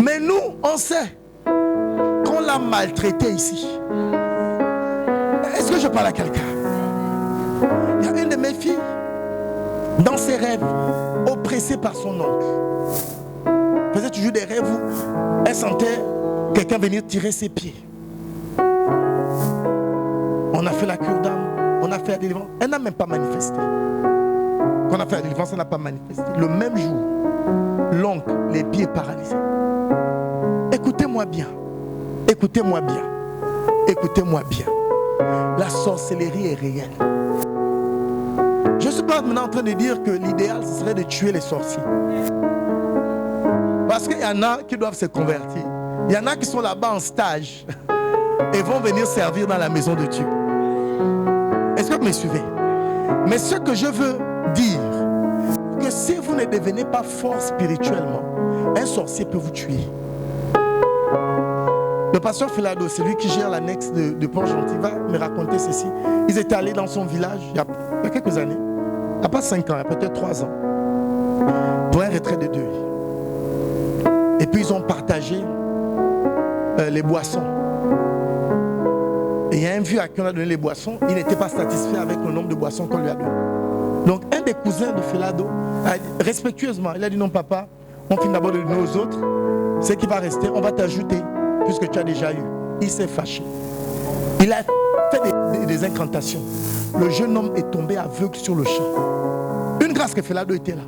Mais nous, on sait qu'on l'a maltraité ici. Est-ce que je parle à quelqu'un? Il y a une de mes filles, dans ses rêves, oppressée par son oncle. Elle faisait toujours des rêves où elle sentait quelqu'un venir tirer ses pieds. On a fait la cure d'âme, on a fait la délivrance. Elle n'a même pas manifesté. Quand on a fait la délivrance, elle n'a pas manifesté. Le même jour, l'oncle, les pieds paralysés. Écoutez-moi bien. Écoutez-moi bien. Écoutez-moi bien. La sorcellerie est réelle. Je ne suis pas maintenant en train de dire que l'idéal, ce serait de tuer les sorciers. Parce qu'il y en a qui doivent se convertir. Il y en a qui sont là-bas en stage et vont venir servir dans la maison de Dieu. Est-ce que vous me suivez? Mais ce que je veux dire, que si vous ne devenez pas fort spirituellement, un sorcier peut vous tuer. Le pasteur Felado, c'est lui qui gère l'annexe de Port-Gentil, va me raconter ceci. Ils étaient allés dans son village il y a quelques années, il n'y a pas 5 ans, il y a peut-être 3 ans, pour un retrait de deuil. Et puis ils ont partagé les boissons. Et il y a un vieux à qui on a donné les boissons, il n'était pas satisfait avec le nombre de boissons qu'on lui a donné. Donc un des cousins de Felado, respectueusement, il a dit non papa, on finit d'abord de donner aux autres, ce qui va rester, on va t'ajouter, puisque tu as déjà eu. Il s'est fâché. Il a fait des incantations. Le jeune homme est tombé aveugle sur le champ. Une grâce que Felado était là.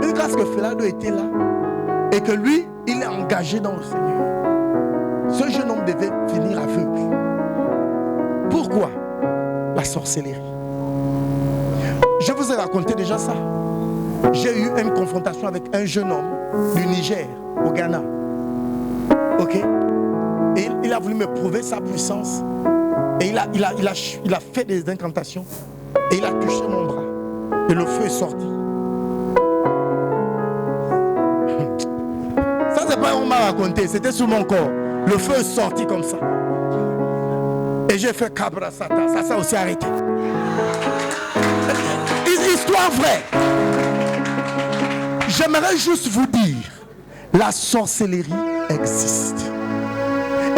Une grâce que Felado était là. Et que lui, il est engagé dans le Seigneur. Ce jeune homme devait finir aveugle. Pourquoi? La sorcellerie. Je vous ai raconté déjà ça. J'ai eu une confrontation avec un jeune homme du Niger, au Ghana. Ok? Et il a voulu me prouver sa puissance. Et il a fait des incantations. Et il a touché mon bras. Et le feu est sorti. Ça, c'est pas on m'a raconté. C'était sur mon corps. Le feu est sorti comme ça. Et j'ai fait cabra sata. Ça s'est aussi arrêté. Histoire vraie. J'aimerais juste vous dire, la sorcellerie existe.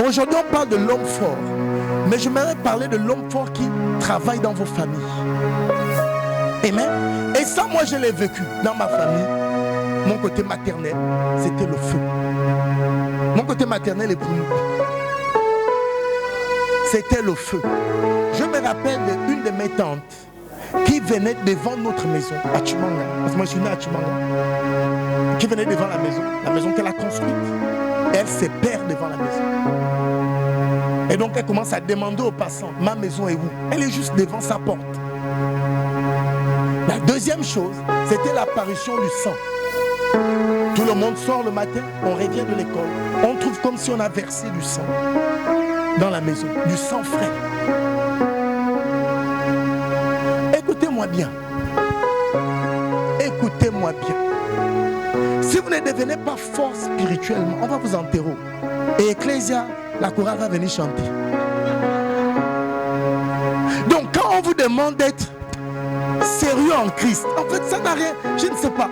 Aujourd'hui, on parle de l'homme fort. Mais je m'aimerais parler de l'homme fort qui travaille dans vos familles. Amen. Et ça, moi, je l'ai vécu dans ma famille. Mon côté maternel, c'était le feu. Mon côté maternel est pour nous. C'était le feu. Je me rappelle d'une de mes tantes qui venait devant notre maison à Chimanga. Parce que moi, je suis né à Chimanga. Qui venait devant la maison qu'elle a construite. Et elle se perd devant la maison. Et donc, elle commence à demander aux passants, ma maison est où? Elle est juste devant sa porte. La deuxième chose, c'était l'apparition du sang. Tout le monde sort le matin, on revient de l'école. On trouve comme si on a versé du sang dans la maison, du sang frais. Écoutez-moi bien. Écoutez-moi bien. Si vous ne devenez pas fort spirituellement, on va vous enterrer. Et Ecclésia, la chorale va venir chanter. Donc quand on vous demande d'être sérieux en Christ, en fait ça n'a rien, je ne sais pas.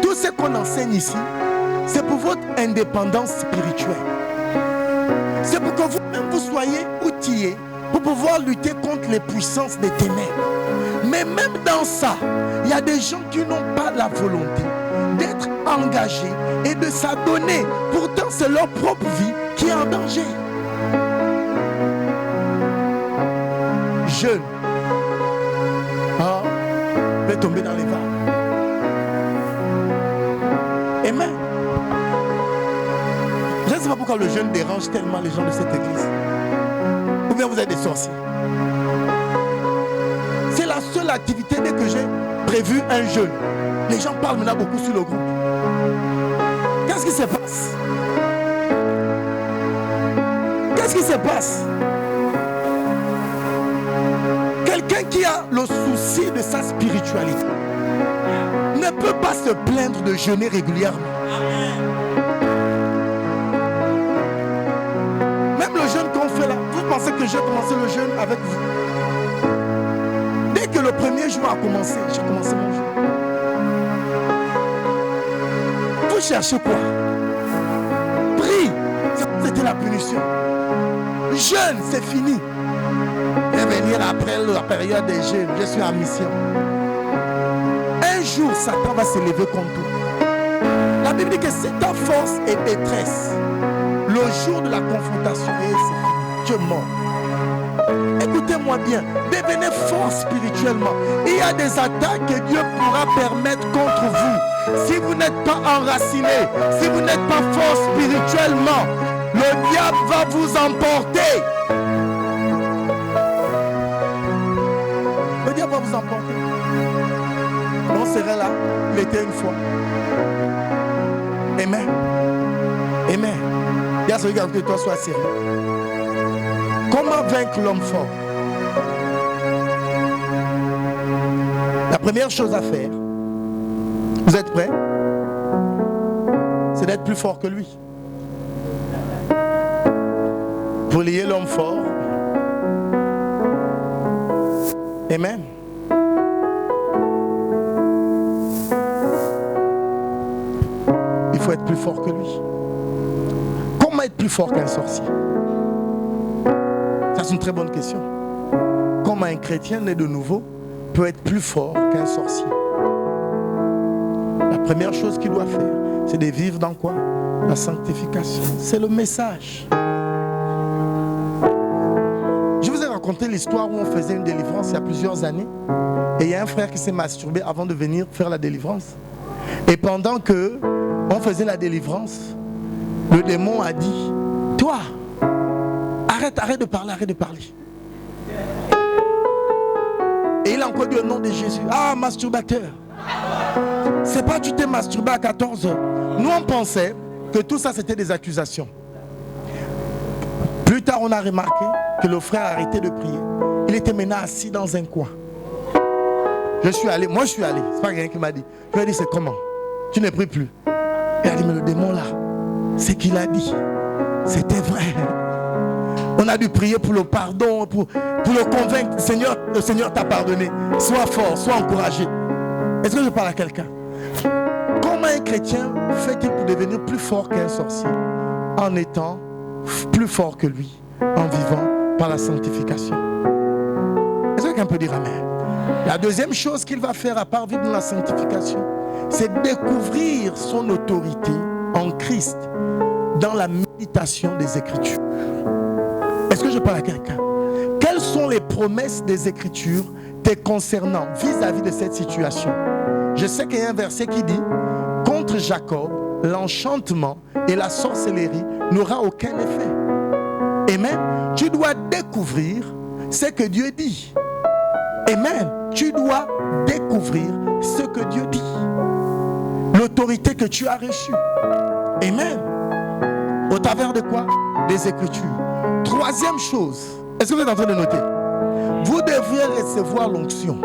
Tout ce qu'on enseigne ici, c'est pour votre indépendance spirituelle. C'est pour que vous-même vous soyez outillés pour pouvoir lutter contre les puissances des ténèbres. Mais même dans ça, il y a des gens qui n'ont pas la volonté d'être engagés et de s'adonner. Pourtant, c'est leur propre vie qui est en danger. Jeune, peut tomber dans les vagues. Amen. Je ne sais pas pourquoi le jeûne dérange tellement les gens de cette église. Ou bien vous êtes des sorciers. C'est la seule activité dès que j'ai prévu un jeûne. Les gens parlent maintenant beaucoup sur le groupe. Qu'est-ce qui se passe? Qu'est-ce qui se passe? Quelqu'un qui a le souci de sa spiritualité ne peut pas se plaindre de jeûner régulièrement. Même le jeûne qu'on fait là, vous pensez que j'ai commencé le jeûne avec vous? Dès que le premier jour a commencé, j'ai commencé mon jeûne. Vous cherchez quoi? Prie, c'était la punition. Jeûne, c'est fini. Et venir après la période des jeûnes, je suis en mission. Un jour, Satan va se lever contre toi. La Bible dit que c'est ta force et détresse. Le jour de la confrontation, et c'est fini. Tu es mort. Écoutez-moi bien, devenez fort spirituellement. Il y a des attaques que Dieu pourra permettre contre vous. Si vous n'êtes pas enraciné, si vous n'êtes pas fort spirituellement, le diable va vous emporter. Le diable va vous emporter. On serait là, il était une fois. Amen. Amen. Il y a celui qui a que toi sois sérieux. Comment vaincre l'homme fort? La première chose à faire, vous êtes prêts? C'est d'être plus fort que lui. Pour lier l'homme fort. Amen. Il faut être plus fort que lui. Comment être plus fort qu'un sorcier? Ça, c'est une très bonne question. Comment un chrétien né de nouveau peut être plus fort qu'un sorcier? La première chose qu'il doit faire, c'est de vivre dans quoi? La sanctification. C'est le message. Je vous ai raconté l'histoire où on faisait une délivrance il y a plusieurs années. Et il y a un frère qui s'est masturbé avant de venir faire la délivrance. Et pendant que on faisait la délivrance, le démon a dit, toi, arrête de parler, arrête de parler. Et il a encore dit au nom de Jésus, ah, masturbateur. C'est pas tu t'es masturbé à 14 heures. Nous on pensait que tout ça c'était des accusations. Plus tard on a remarqué que le frère a arrêté de prier. Il était maintenant assis dans un coin. Je suis allé, c'est pas quelqu'un qui m'a dit. Je lui ai dit, c'est comment? Tu ne pries plus. Il a dit, mais le démon là, c'est qu'il a dit. C'était vrai. On a dû prier pour le pardon, pour le convaincre. Le Seigneur t'a pardonné. Sois fort, sois encouragé. Est-ce que je parle à quelqu'un? Comment un chrétien fait-il pour devenir plus fort qu'un sorcier? En étant plus fort que lui, en vivant par la sanctification. Est-ce que quelqu'un peut dire amen? La deuxième chose qu'il va faire à part vivre dans la sanctification, c'est découvrir son autorité en Christ dans la méditation des Écritures. Est-ce que je parle à quelqu'un? Quelles sont les promesses des Écritures te concernant vis-à-vis de cette situation? Je sais qu'il y a un verset qui dit: contre Jacob, l'enchantement et la sorcellerie n'aura aucun effet. Amen. Tu dois découvrir ce que Dieu dit. Amen. Tu dois découvrir ce que Dieu dit. L'autorité que tu as reçue. Amen. Au travers de quoi? Des Écritures. Troisième chose, est-ce que vous êtes en train de noter? Vous devriez recevoir l'onction.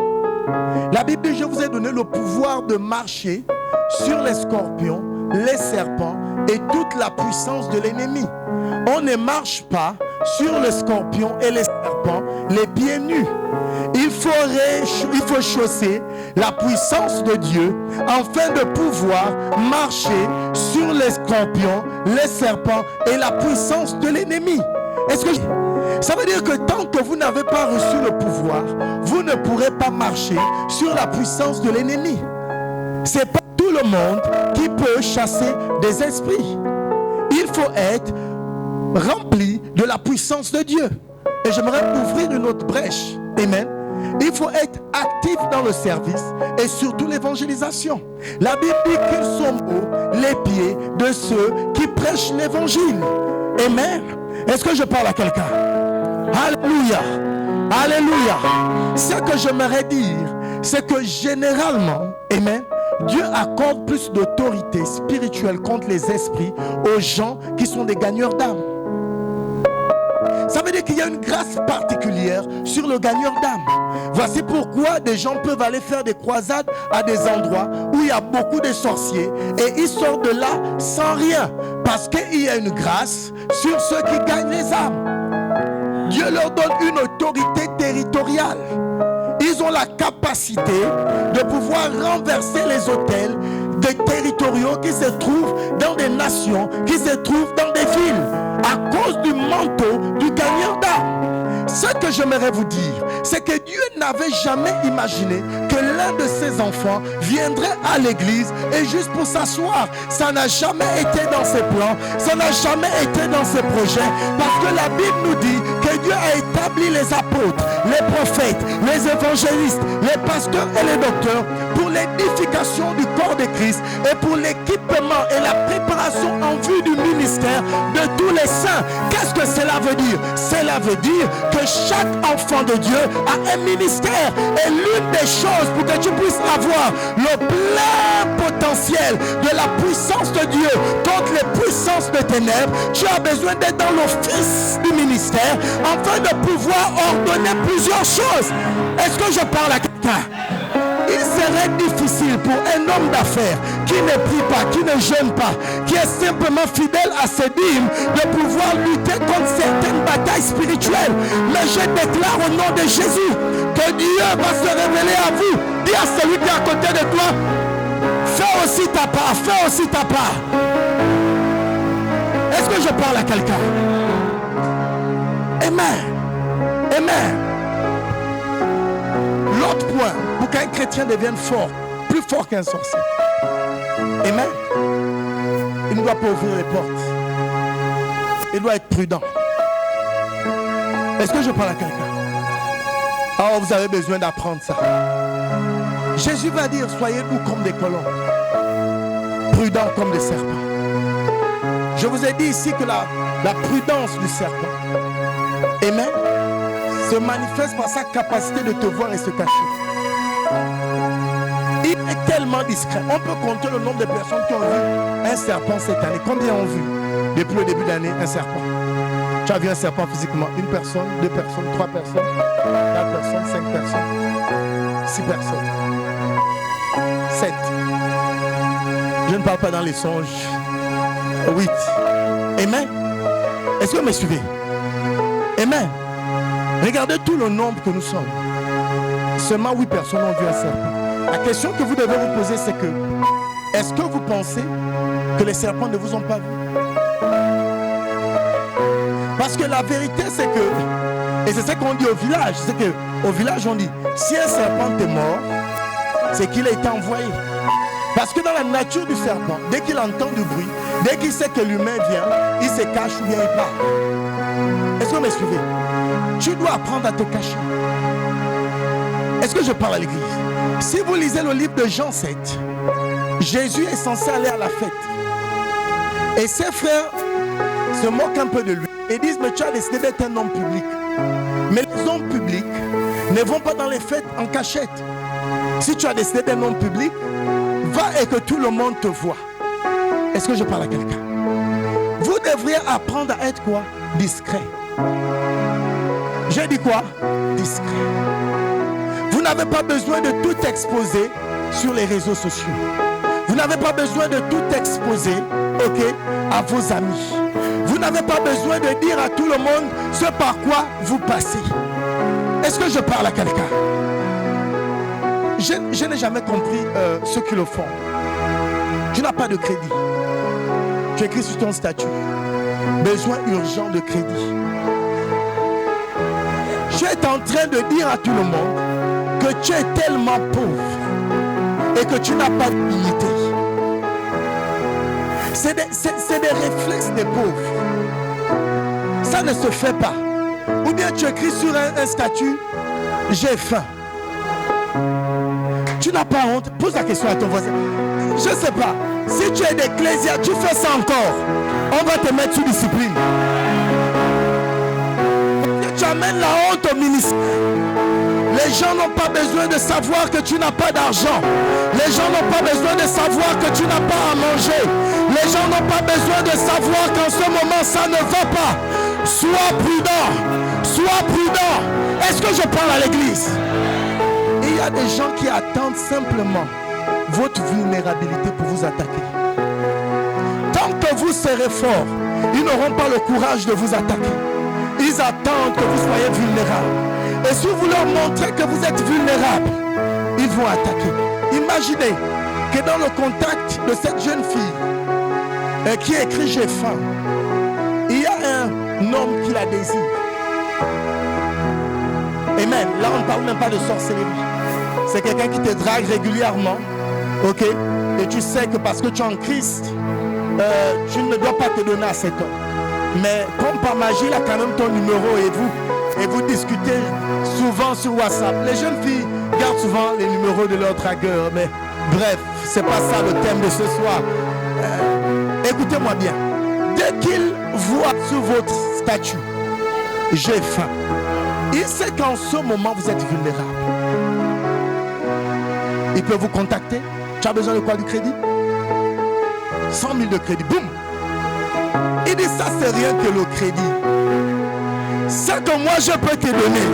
La Bible dit: je vous ai donné le pouvoir de marcher sur les scorpions, les serpents et toute la puissance de l'ennemi. On ne marche pas sur les scorpions et les serpents les pieds nus. Il faut chausser la puissance de Dieu afin de pouvoir marcher sur les scorpions, les serpents et la puissance de l'ennemi. Est-ce que ça veut dire que tant que vous n'avez pas reçu le pouvoir, vous ne pourrez pas marcher sur la puissance de l'ennemi. C'est pas tout le monde qui peut chasser des esprits. Il faut être rempli de la puissance de Dieu. Et j'aimerais ouvrir une autre brèche. Amen. Il faut être actif dans le service et surtout l'évangélisation. La Bible dit qu'ils sont beaux les pieds de ceux qui prêchent l'évangile. Amen. Est-ce que je parle à quelqu'un? Alléluia. Alléluia. Ce que j'aimerais dire, c'est que généralement, amen, Dieu accorde plus d'autorité spirituelle contre les esprits aux gens qui sont des gagneurs d'âme. Ça veut dire qu'il y a une grâce particulière sur le gagneur d'âme. Voici pourquoi des gens peuvent aller faire des croisades à des endroits où il y a beaucoup de sorciers et ils sortent de là sans rien, parce qu'il y a une grâce sur ceux qui gagnent les âmes. Dieu leur donne une autorité territoriale. Ils ont la capacité de pouvoir renverser les autels des territoriaux qui se trouvent dans des nations, qui se trouvent dans des villes, à cause du manteau du gagneur d'âme. Ce que j'aimerais vous dire, c'est que Dieu n'avait jamais imaginé que l'un de ses enfants viendrait à l'église et juste pour s'asseoir. Ça n'a jamais été dans ses plans, ça n'a jamais été dans ses projets, parce que la Bible nous dit que Dieu a établi les apôtres, les prophètes, les évangélistes, les pasteurs et les docteurs pour l'édification du corps de Christ et pour l'équipement et la préparation en vue du ministère de tous les saints. Qu'est-ce que cela veut dire? Cela veut dire que chaque enfant de Dieu a un ministère, et l'une des choses pour que tu puisses avoir le plein potentiel de la puissance de Dieu contre les puissances de ténèbres, tu as besoin d'être dans l'office du ministère afin de pouvoir ordonner plusieurs choses. Est-ce que je parle à quelqu'un? Il serait difficile pour un homme d'affaires qui ne prie pas, qui ne jeûne pas, qui est simplement fidèle à ses dîmes, de pouvoir lutter contre certaines batailles spirituelles. Mais je déclare au nom de Jésus que Dieu va se révéler à vous. Dis à celui qui est à côté de toi: fais aussi ta part, fais aussi ta part. Est-ce que je parle à quelqu'un? Amen. Amen. L'autre point, pour qu'un chrétien devienne fort, plus fort qu'un sorcier, amen, il ne doit pas ouvrir les portes. Il doit être prudent. Est-ce que je parle à quelqu'un? Alors vous avez besoin d'apprendre ça. Jésus va dire: soyez doux comme des colons, prudents comme des serpents. Je vous ai dit ici que la prudence du serpent, amen, se manifeste par sa capacité de te voir et se cacher. Il est tellement discret. On peut compter le nombre de personnes qui ont vu un serpent cette année. Combien ont vu depuis le début de l'année un serpent? Tu as vu un serpent physiquement? Une personne, deux personnes, trois personnes, quatre personnes, cinq personnes, six personnes, sept. Je ne parle pas dans les songes. 8. Amen. Est-ce que vous me suivez? Amen. Regardez tout le nombre que nous sommes. Seulement 8 personnes ont vu un serpent. La question que vous devez vous poser, c'est que est-ce que vous pensez que les serpents ne vous ont pas vu? Parce que la vérité, c'est que Et c'est ce qu'on dit au village. C'est qu'au village, on dit, si un serpent est mort, c'est qu'il a été envoyé. Parce que dans la nature du serpent, dès qu'il entend du bruit, dès qu'il sait que l'humain vient, il se cache ou bien il part. Est-ce que vous me suivez? Tu dois apprendre à te cacher. Est-ce que je parle à l'église? Si vous lisez le livre de Jean 7, Jésus est censé aller à la fête. Et ses frères se moquent un peu de lui et disent, mais tu as décidé d'être un homme public. Mais les hommes publics ne vont pas dans les fêtes en cachette. Si tu as décidé d'être un homme public, va et que tout le monde te voit. Est-ce que je parle à quelqu'un? Vous devriez apprendre à être quoi? Discret. J'ai dit quoi? Discret. Vous n'avez pas besoin de tout exposer sur les réseaux sociaux. Vous n'avez pas besoin de tout exposer, ok, à vos amis. Vous n'avez pas besoin de dire à tout le monde ce par quoi vous passez. Est-ce que je parle à quelqu'un? Je n'ai jamais compris ceux qui le font. Tu n'as pas de crédit. Tu écris sur ton statut. Besoin urgent de crédit. Tu es en train de dire à tout le monde que tu es tellement pauvre et que tu n'as pas de dignité. C'est des réflexes des pauvres. Ça ne se fait pas. Ou bien tu écris sur un statut, j'ai faim. Tu n'as pas honte? Pose la question à ton voisin. Je ne sais pas. Si tu es d'Ecclésia, tu fais ça encore. On va te mettre sous discipline. Tu amènes la honte au ministère. Les gens n'ont pas besoin de savoir que tu n'as pas d'argent. Les gens n'ont pas besoin de savoir que tu n'as pas à manger. Les gens n'ont pas besoin de savoir qu'en ce moment ça ne va pas. Sois prudent. Sois prudent. Est-ce que je parle à l'église? Il y a des gens qui attendent simplement votre vulnérabilité pour vous attaquer. Tant que vous serez fort, ils n'auront pas le courage de vous attaquer. Ils attendent que vous soyez vulnérable. Et si vous leur montrez que vous êtes vulnérable, ils vont attaquer. Imaginez que dans le contact de cette jeune fille qui écrit j'ai faim, il y a un homme qui la désire. Amen. Là on ne parle même pas de sorcellerie. C'est quelqu'un qui te drague régulièrement. Ok? Et tu sais que parce que tu es en Christ, tu ne dois pas te donner à cet homme. Mais comme par magie, il a quand même ton numéro et vous discutez souvent sur WhatsApp. Les jeunes filles gardent souvent les numéros de leurs dragueurs. Mais bref, c'est pas ça le thème de ce soir. Écoutez-moi bien. Dès qu'il voit sur votre statut, j'ai faim, il sait qu'en ce moment vous êtes vulnérable. Il peut vous contacter. Tu as besoin de quoi? Du crédit? 100 000 de crédit. Boum! Il dit ça c'est rien que le crédit. Ce que moi je peux te donner,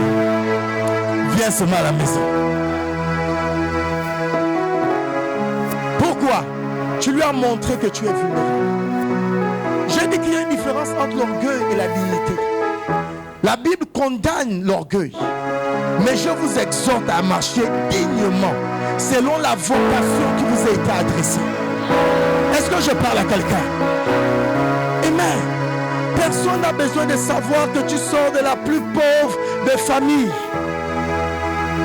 viens seulement à la maison. Pourquoi? Tu lui as montré que tu es vulnérable. J'ai dit qu'il y a une différence entre l'orgueil et la dignité. La Bible condamne l'orgueil. Mais je vous exhorte à marcher dignement selon la vocation qui vous a été adressée. Est-ce que je parle à quelqu'un? Amen. Personne n'a besoin de savoir que tu sors de la plus pauvre des familles.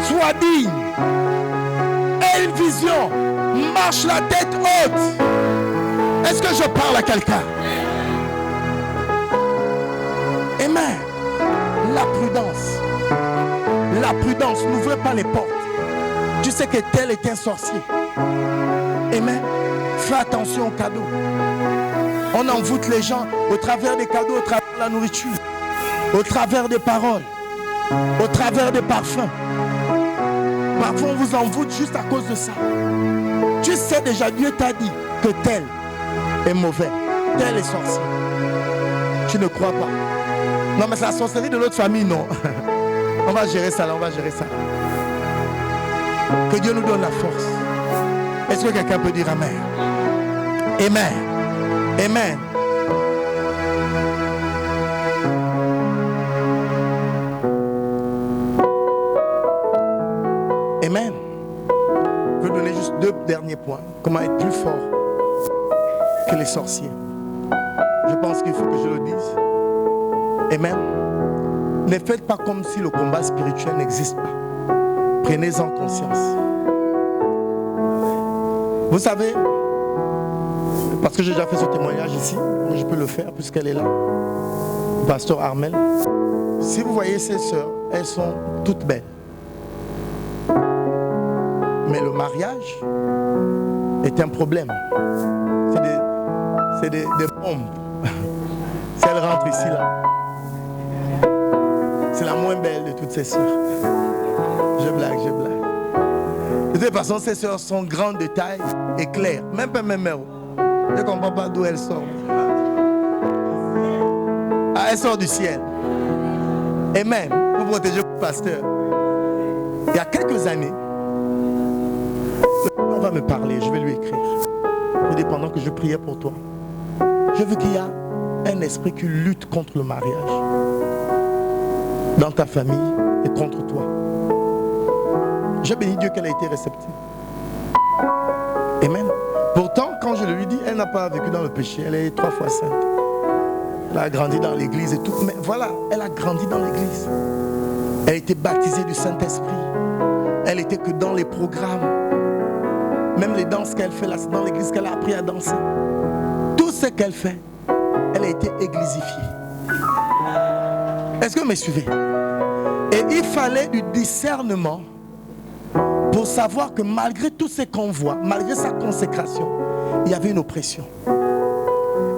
Sois digne. Aie une vision. Marche la tête haute. Est-ce que je parle à quelqu'un? Amen. La prudence. La prudence, n'ouvrez pas les portes. Tu sais que tel est un sorcier. Amen. Fais attention aux cadeaux. On envoûte les gens au travers des cadeaux, au travers de la nourriture, au travers des paroles, au travers des parfums. Parfois on vous envoûte juste à cause de ça. Tu sais déjà, Dieu t'a dit que tel est mauvais, tel est sorcier. Tu ne crois pas. Non mais c'est la sorcellerie de l'autre famille, non. On va gérer ça là, on va gérer ça. Que Dieu nous donne la force. Est-ce que quelqu'un peut dire Amen? Amen. Amen. Amen. Je vais donner juste 2 derniers points. Comment être plus fort que les sorciers. Je pense qu'il faut que je le dise. Amen. Ne faites pas comme si le combat spirituel n'existe pas. Prenez-en conscience. Vous savez, parce que j'ai déjà fait ce témoignage ici, je peux le faire puisqu'elle est là, Pasteur Armel. Si vous voyez ces sœurs, elles sont toutes belles. Mais le mariage est un problème. C'est des bombes. Si elle rentre ici, là, c'est la moins belle de toutes ces sœurs. Je blague. De toute façon, ces sœurs sont grandes de taille et claires. Même pas mes mères. Je ne comprends pas d'où elles sortent. Ah, elles sortent du ciel. Et même, pour protéger le pasteur. Il y a quelques années, on va me parler, je vais lui écrire. Pendant que je priais pour toi, je veux qu'il y a un esprit qui lutte contre le mariage dans ta famille et contre toi. J'ai béni Dieu qu'elle a été réceptive. Amen. Pourtant, quand je lui dis, elle n'a pas vécu dans le péché, elle est 3 fois sainte. Elle a grandi dans l'église et tout. Mais voilà, elle a grandi dans l'église. Elle a été baptisée du Saint-Esprit. Elle était que dans les programmes. Même les danses qu'elle fait là, c'est dans l'église qu'elle a appris à danser. Tout ce qu'elle fait, elle a été églisifiée. Est-ce que vous me suivez? Et il fallait du discernement pour savoir que malgré tout ce qu'on voit, malgré sa consécration, il y avait une oppression.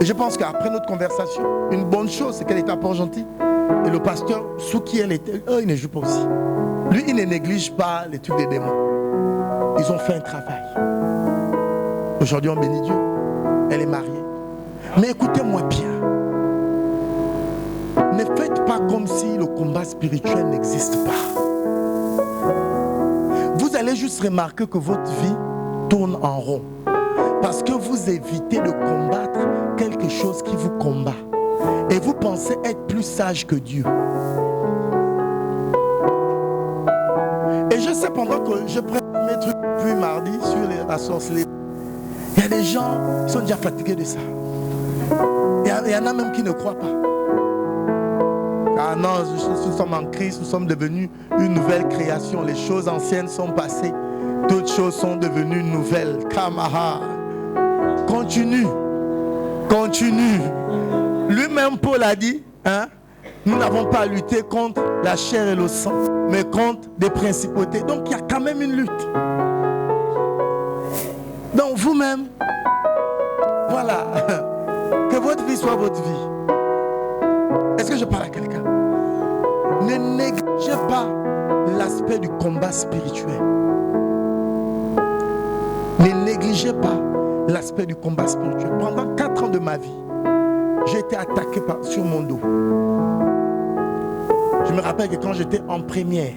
Et je pense qu'après notre conversation, une bonne chose, c'est qu'elle était à Port-Gentil. Et le pasteur, sous qui elle était, eux, il ne joue pas aussi. Lui, il ne néglige pas les trucs des démons. Ils ont fait un travail. Aujourd'hui, on bénit Dieu. Elle est mariée. Mais écoutez-moi bien. Ne faites pas comme si le combat spirituel n'existe pas. Vous allez juste remarquer que votre vie tourne en rond. Parce que vous évitez de combattre quelque chose qui vous combat. Et vous pensez être plus sage que Dieu. Et je sais, pendant que je prépare mes trucs depuis mardi sur la sorcellerie, il y a des gens qui sont déjà fatigués de ça. Il y en a même qui ne croient pas. Ah non, nous sommes en Christ, nous sommes devenus une nouvelle création. Les choses anciennes sont passées. Toutes choses sont devenues nouvelles. Camarade, continue. Lui-même, Paul a dit, hein, nous n'avons pas lutté contre la chair et le sang, mais contre des principautés. Donc il y a quand même une lutte. Donc vous-même, voilà, que votre vie soit votre vie. Est-ce que je parle à quelqu'un? Ne négligez pas l'aspect du combat spirituel. Ne négligez pas l'aspect du combat spirituel. Pendant 4 ans de ma vie, j'ai été attaqué sur mon dos. Je me rappelle que quand j'étais en première,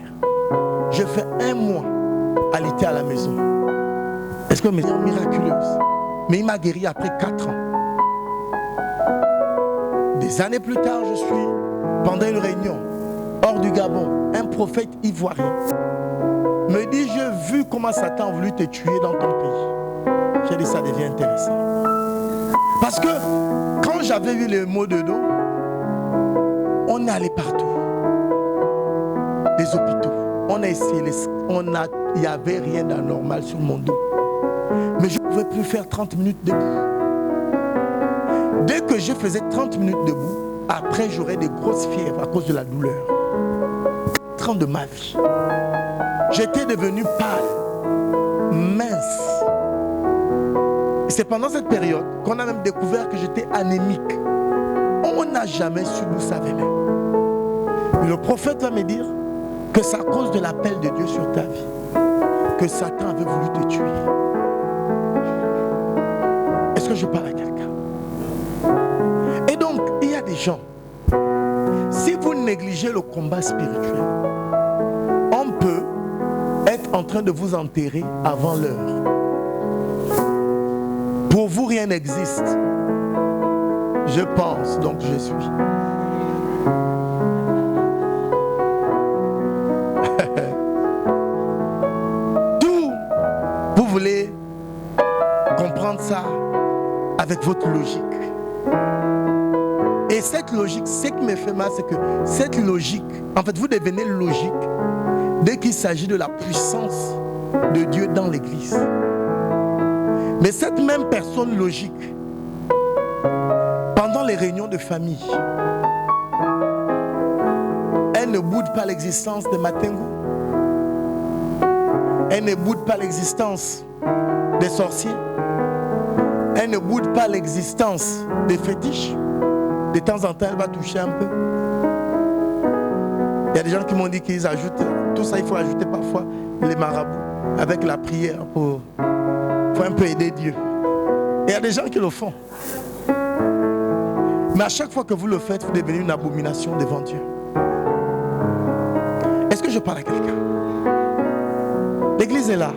j'ai fait 1 mois à l'été à la maison. Est-ce que mes gens miraculeuse? Mais il m'a guéri après 4 ans. Des années plus tard, je suis pendant une réunion hors du Gabon. Un prophète ivoirien me dit, j'ai vu comment Satan a voulu te tuer dans ton pays. J'ai dit, ça devient intéressant. Parce que quand j'avais eu les maux de dos, on est allé partout. Des hôpitaux. On a essayé, il n'y avait rien d'anormal sur mon dos. Mais je ne pouvais plus faire 30 minutes debout. Dès que je faisais 30 minutes debout, après j'aurais des grosses fièvres à cause de la douleur. 4 ans de ma vie. J'étais devenu pâle, mince. Et c'est pendant cette période qu'on a même découvert que j'étais anémique. On n'a jamais su d'où ça venait. Et le prophète va me dire que c'est à cause de l'appel de Dieu sur ta vie que Satan avait voulu te tuer. Est-ce que je parle à quelqu'un? Et donc, il y a des gens, si vous négligez le combat spirituel, on peut être en train de vous enterrer avant l'heure. Pour vous, rien n'existe. Je pense, donc je suis. Tout, vous voulez comprendre ça avec votre logique. Et Et cette logique, ce qui me fait mal, c'est que cette logique, en fait, vous devenez logique dès qu'il s'agit de la puissance de Dieu dans l'église. Mais cette même personne logique, pendant les réunions de famille, elle ne boude pas l'existence de Matengo. Elle ne boude pas l'existence des sorciers. Elle ne boude pas l'existence des fétiches. De temps en temps, elle va toucher un peu. Il y a des gens qui m'ont dit qu'ils ajoutent, tout ça il faut ajouter parfois les marabouts avec la prière pour un peu aider Dieu. Et il y a des gens qui le font. Mais à chaque fois que vous le faites, vous devenez une abomination devant Dieu. Est-ce que je parle à quelqu'un? L'église est là.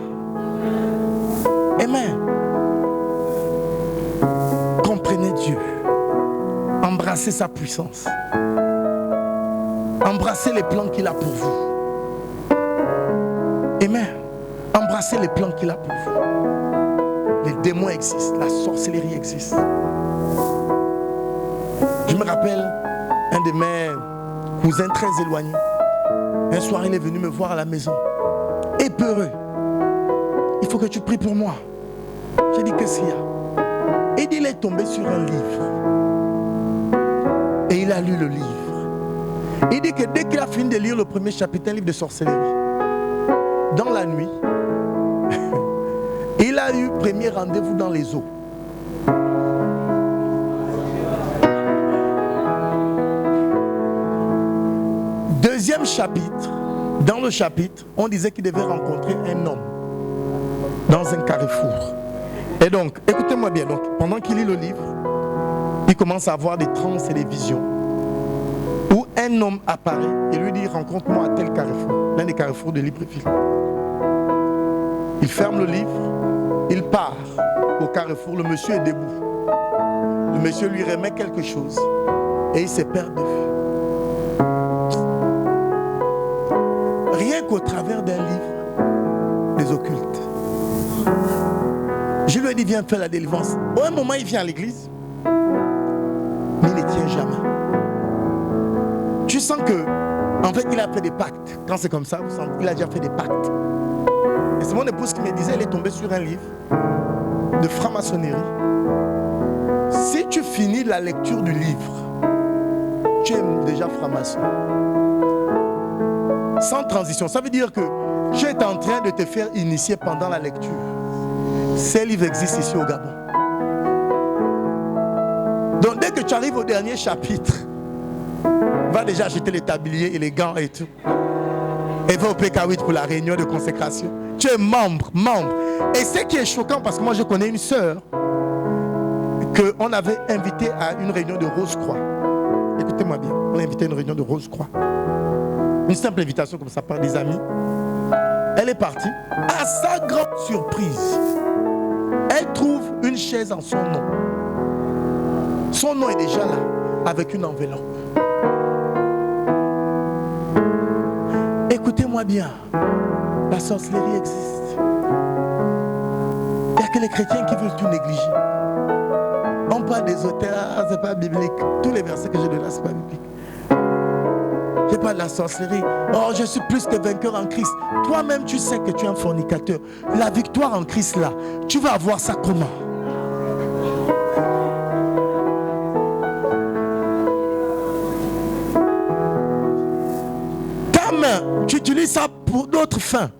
Amen. Comprenez Dieu. Embrassez sa puissance. Embrassez les plans qu'il a pour vous. Amen. Embrassez les plans qu'il a pour vous. Les démons existent. La sorcellerie existe. Je me rappelle un de mes cousins très éloignés. Un soir, il est venu me voir à la maison. Épeureux. Il faut que tu pries pour moi. J'ai dit, qu'est-ce qu'il y a? Et il est tombé sur un livre. Et il a lu le livre. Il dit que dès qu'il a fini de lire le premier chapitre, un livre de sorcellerie, dans la nuit, il a eu premier rendez-vous dans les eaux. Deuxième chapitre, dans le chapitre, on disait qu'il devait rencontrer un homme dans un carrefour. Et donc, écoutez-moi bien, donc, pendant qu'il lit le livre, il commence à avoir des trans et des visions où un homme apparaît et lui dit, rencontre-moi à tel carrefour, l'un des carrefours de Libreville. Il ferme le livre, il part au carrefour, le monsieur est debout. Le monsieur lui remet quelque chose et il se perd de vue. Rien qu'au travers d'un livre des occultes. Je lui ai dit, viens faire la délivrance. Au un moment, il vient à l'église, mais il ne tient jamais. Tu sens que, en fait, il a fait des pactes. Quand c'est comme ça, vous sentez qu'il a déjà fait des pactes. Et c'est mon épouse qui me disait, elle est tombée sur un livre de franc-maçonnerie. Si tu finis la lecture du livre, tu es déjà franc-maçon. Sans transition. Ça veut dire que tu es en train de te faire initier pendant la lecture. Ces livres existent ici au Gabon. Donc dès que tu arrives au dernier chapitre, va déjà acheter les tabliers et les gants et tout. Et va au PK8 pour la réunion de consécration. Tu es membre. Et ce qui est choquant, parce que moi je connais une sœur qu'on avait invitée à une réunion de Rose-Croix. Écoutez-moi bien, on a invité à une réunion de Rose-Croix. Une simple invitation comme ça par des amis. Elle est partie. À sa grande surprise, elle trouve une chaise en son nom. Son nom est déjà là, avec une enveloppe. Écoutez-moi bien, la sorcellerie existe. Il n'y a que les chrétiens qui veulent tout négliger. On parle des auteurs, c'est pas biblique. Tous les versets que j'ai donnés, c'est pas biblique. Je parle de la sorcellerie. Oh, je suis plus que vainqueur en Christ. Toi-même, tu sais que tu es un fornicateur. La victoire en Christ, là, tu vas avoir ça comment? Ta main, tu utilises ça pour d'autres fins.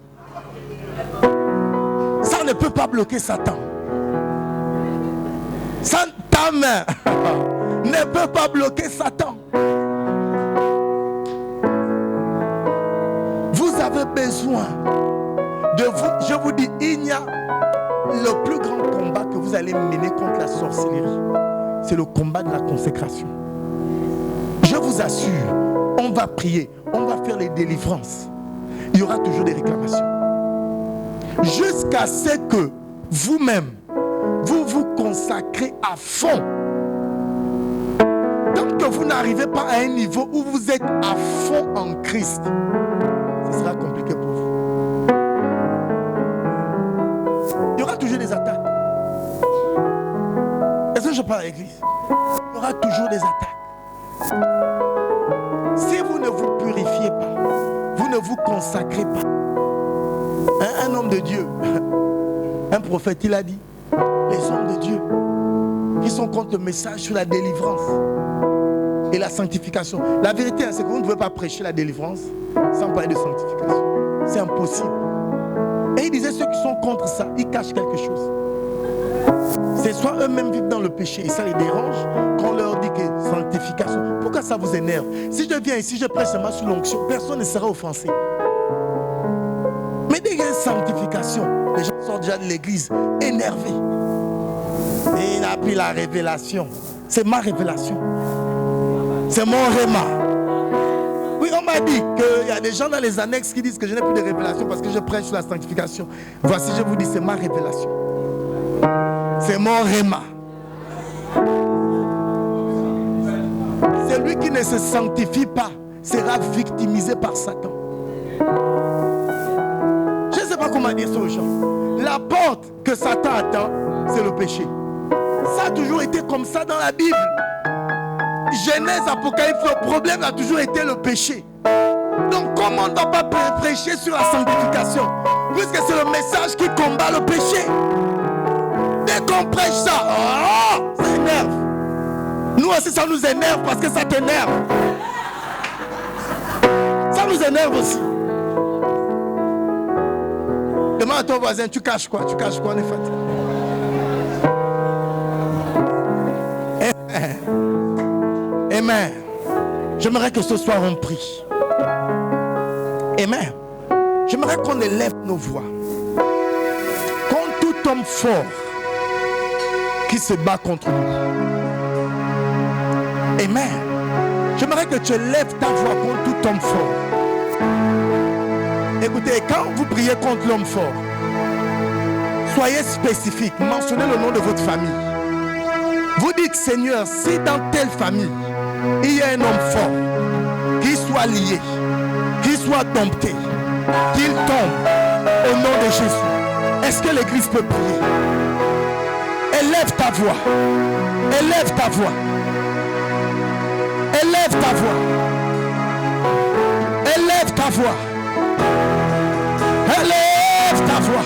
Ça ne peut pas bloquer Satan. Ça, ta main ne peut pas bloquer Satan. Vous avez besoin de vous. Je vous dis, il y a le plus grand combat que vous allez mener contre la sorcellerie. C'est le combat de la consécration. Je vous assure, on va prier, on va faire les délivrances. Il y aura toujours des réclamations. Jusqu'à ce que vous-même, vous vous consacrez à fond. Tant que vous n'arrivez pas à un niveau où vous êtes à fond en Christ, ce sera compliqué pour vous. Il y aura toujours des attaques. Est-ce que je parle à l'église? Il y aura toujours des attaques. sanctifiez pas. Vous ne vous consacrez pas. Un homme de Dieu, un prophète, il a dit, les hommes de Dieu qui sont contre le message sur la délivrance et la sanctification. La vérité, c'est que vous ne pouvez pas prêcher la délivrance sans parler de sanctification. C'est impossible. Et il disait, ceux qui sont contre ça, ils cachent quelque chose. C'est soit eux-mêmes vivent dans le péché et ça les dérange quand on leur dit que sanctification. Pourquoi ça vous énerve? Si je viens ici, je prêche seulement sous l'onction, personne ne sera offensé. Mais dès qu'il y a une sanctification, les gens sortent déjà de l'église énervés. Et il a pris la révélation. C'est ma révélation. C'est mon réma. Oui, on m'a dit qu'il y a des gens dans les annexes qui disent que je n'ai plus de révélation parce que je prêche sur la sanctification. Voici, je vous dis, c'est ma révélation. C'est mon réma. Celui qui ne se sanctifie pas sera victimisé par Satan. Je ne sais pas comment dire ça aux gens. La porte que Satan attend, c'est le péché. Ça a toujours été comme ça dans la Bible. Genèse, Apocalypse, le problème a toujours été le péché. Donc comment on ne doit pas prêcher sur la sanctification? Puisque c'est le message qui combat le péché. Dès qu'on prêche ça, ça énerve. Nous aussi ça nous énerve parce que ça t'énerve. Ça nous énerve aussi. Demande à ton voisin, tu caches quoi? Tu caches quoi en fait? Amen. J'aimerais que ce soir on prie. Amen. J'aimerais qu'on élève nos voix. Contre tout homme fort qui se bat contre nous. Amen. J'aimerais que tu élèves ta voix contre tout homme fort. Écoutez, quand vous priez contre l'homme fort, soyez spécifique, mentionnez le nom de votre famille. Vous dites, Seigneur, si dans telle famille, il y a un homme fort, qui soit lié, qui soit dompté, qu'il tombe au nom de Jésus. Est-ce que l'église peut prier? Élève ta voix. Élève ta voix. Élève ta voix. Élève ta voix. Élève ta voix.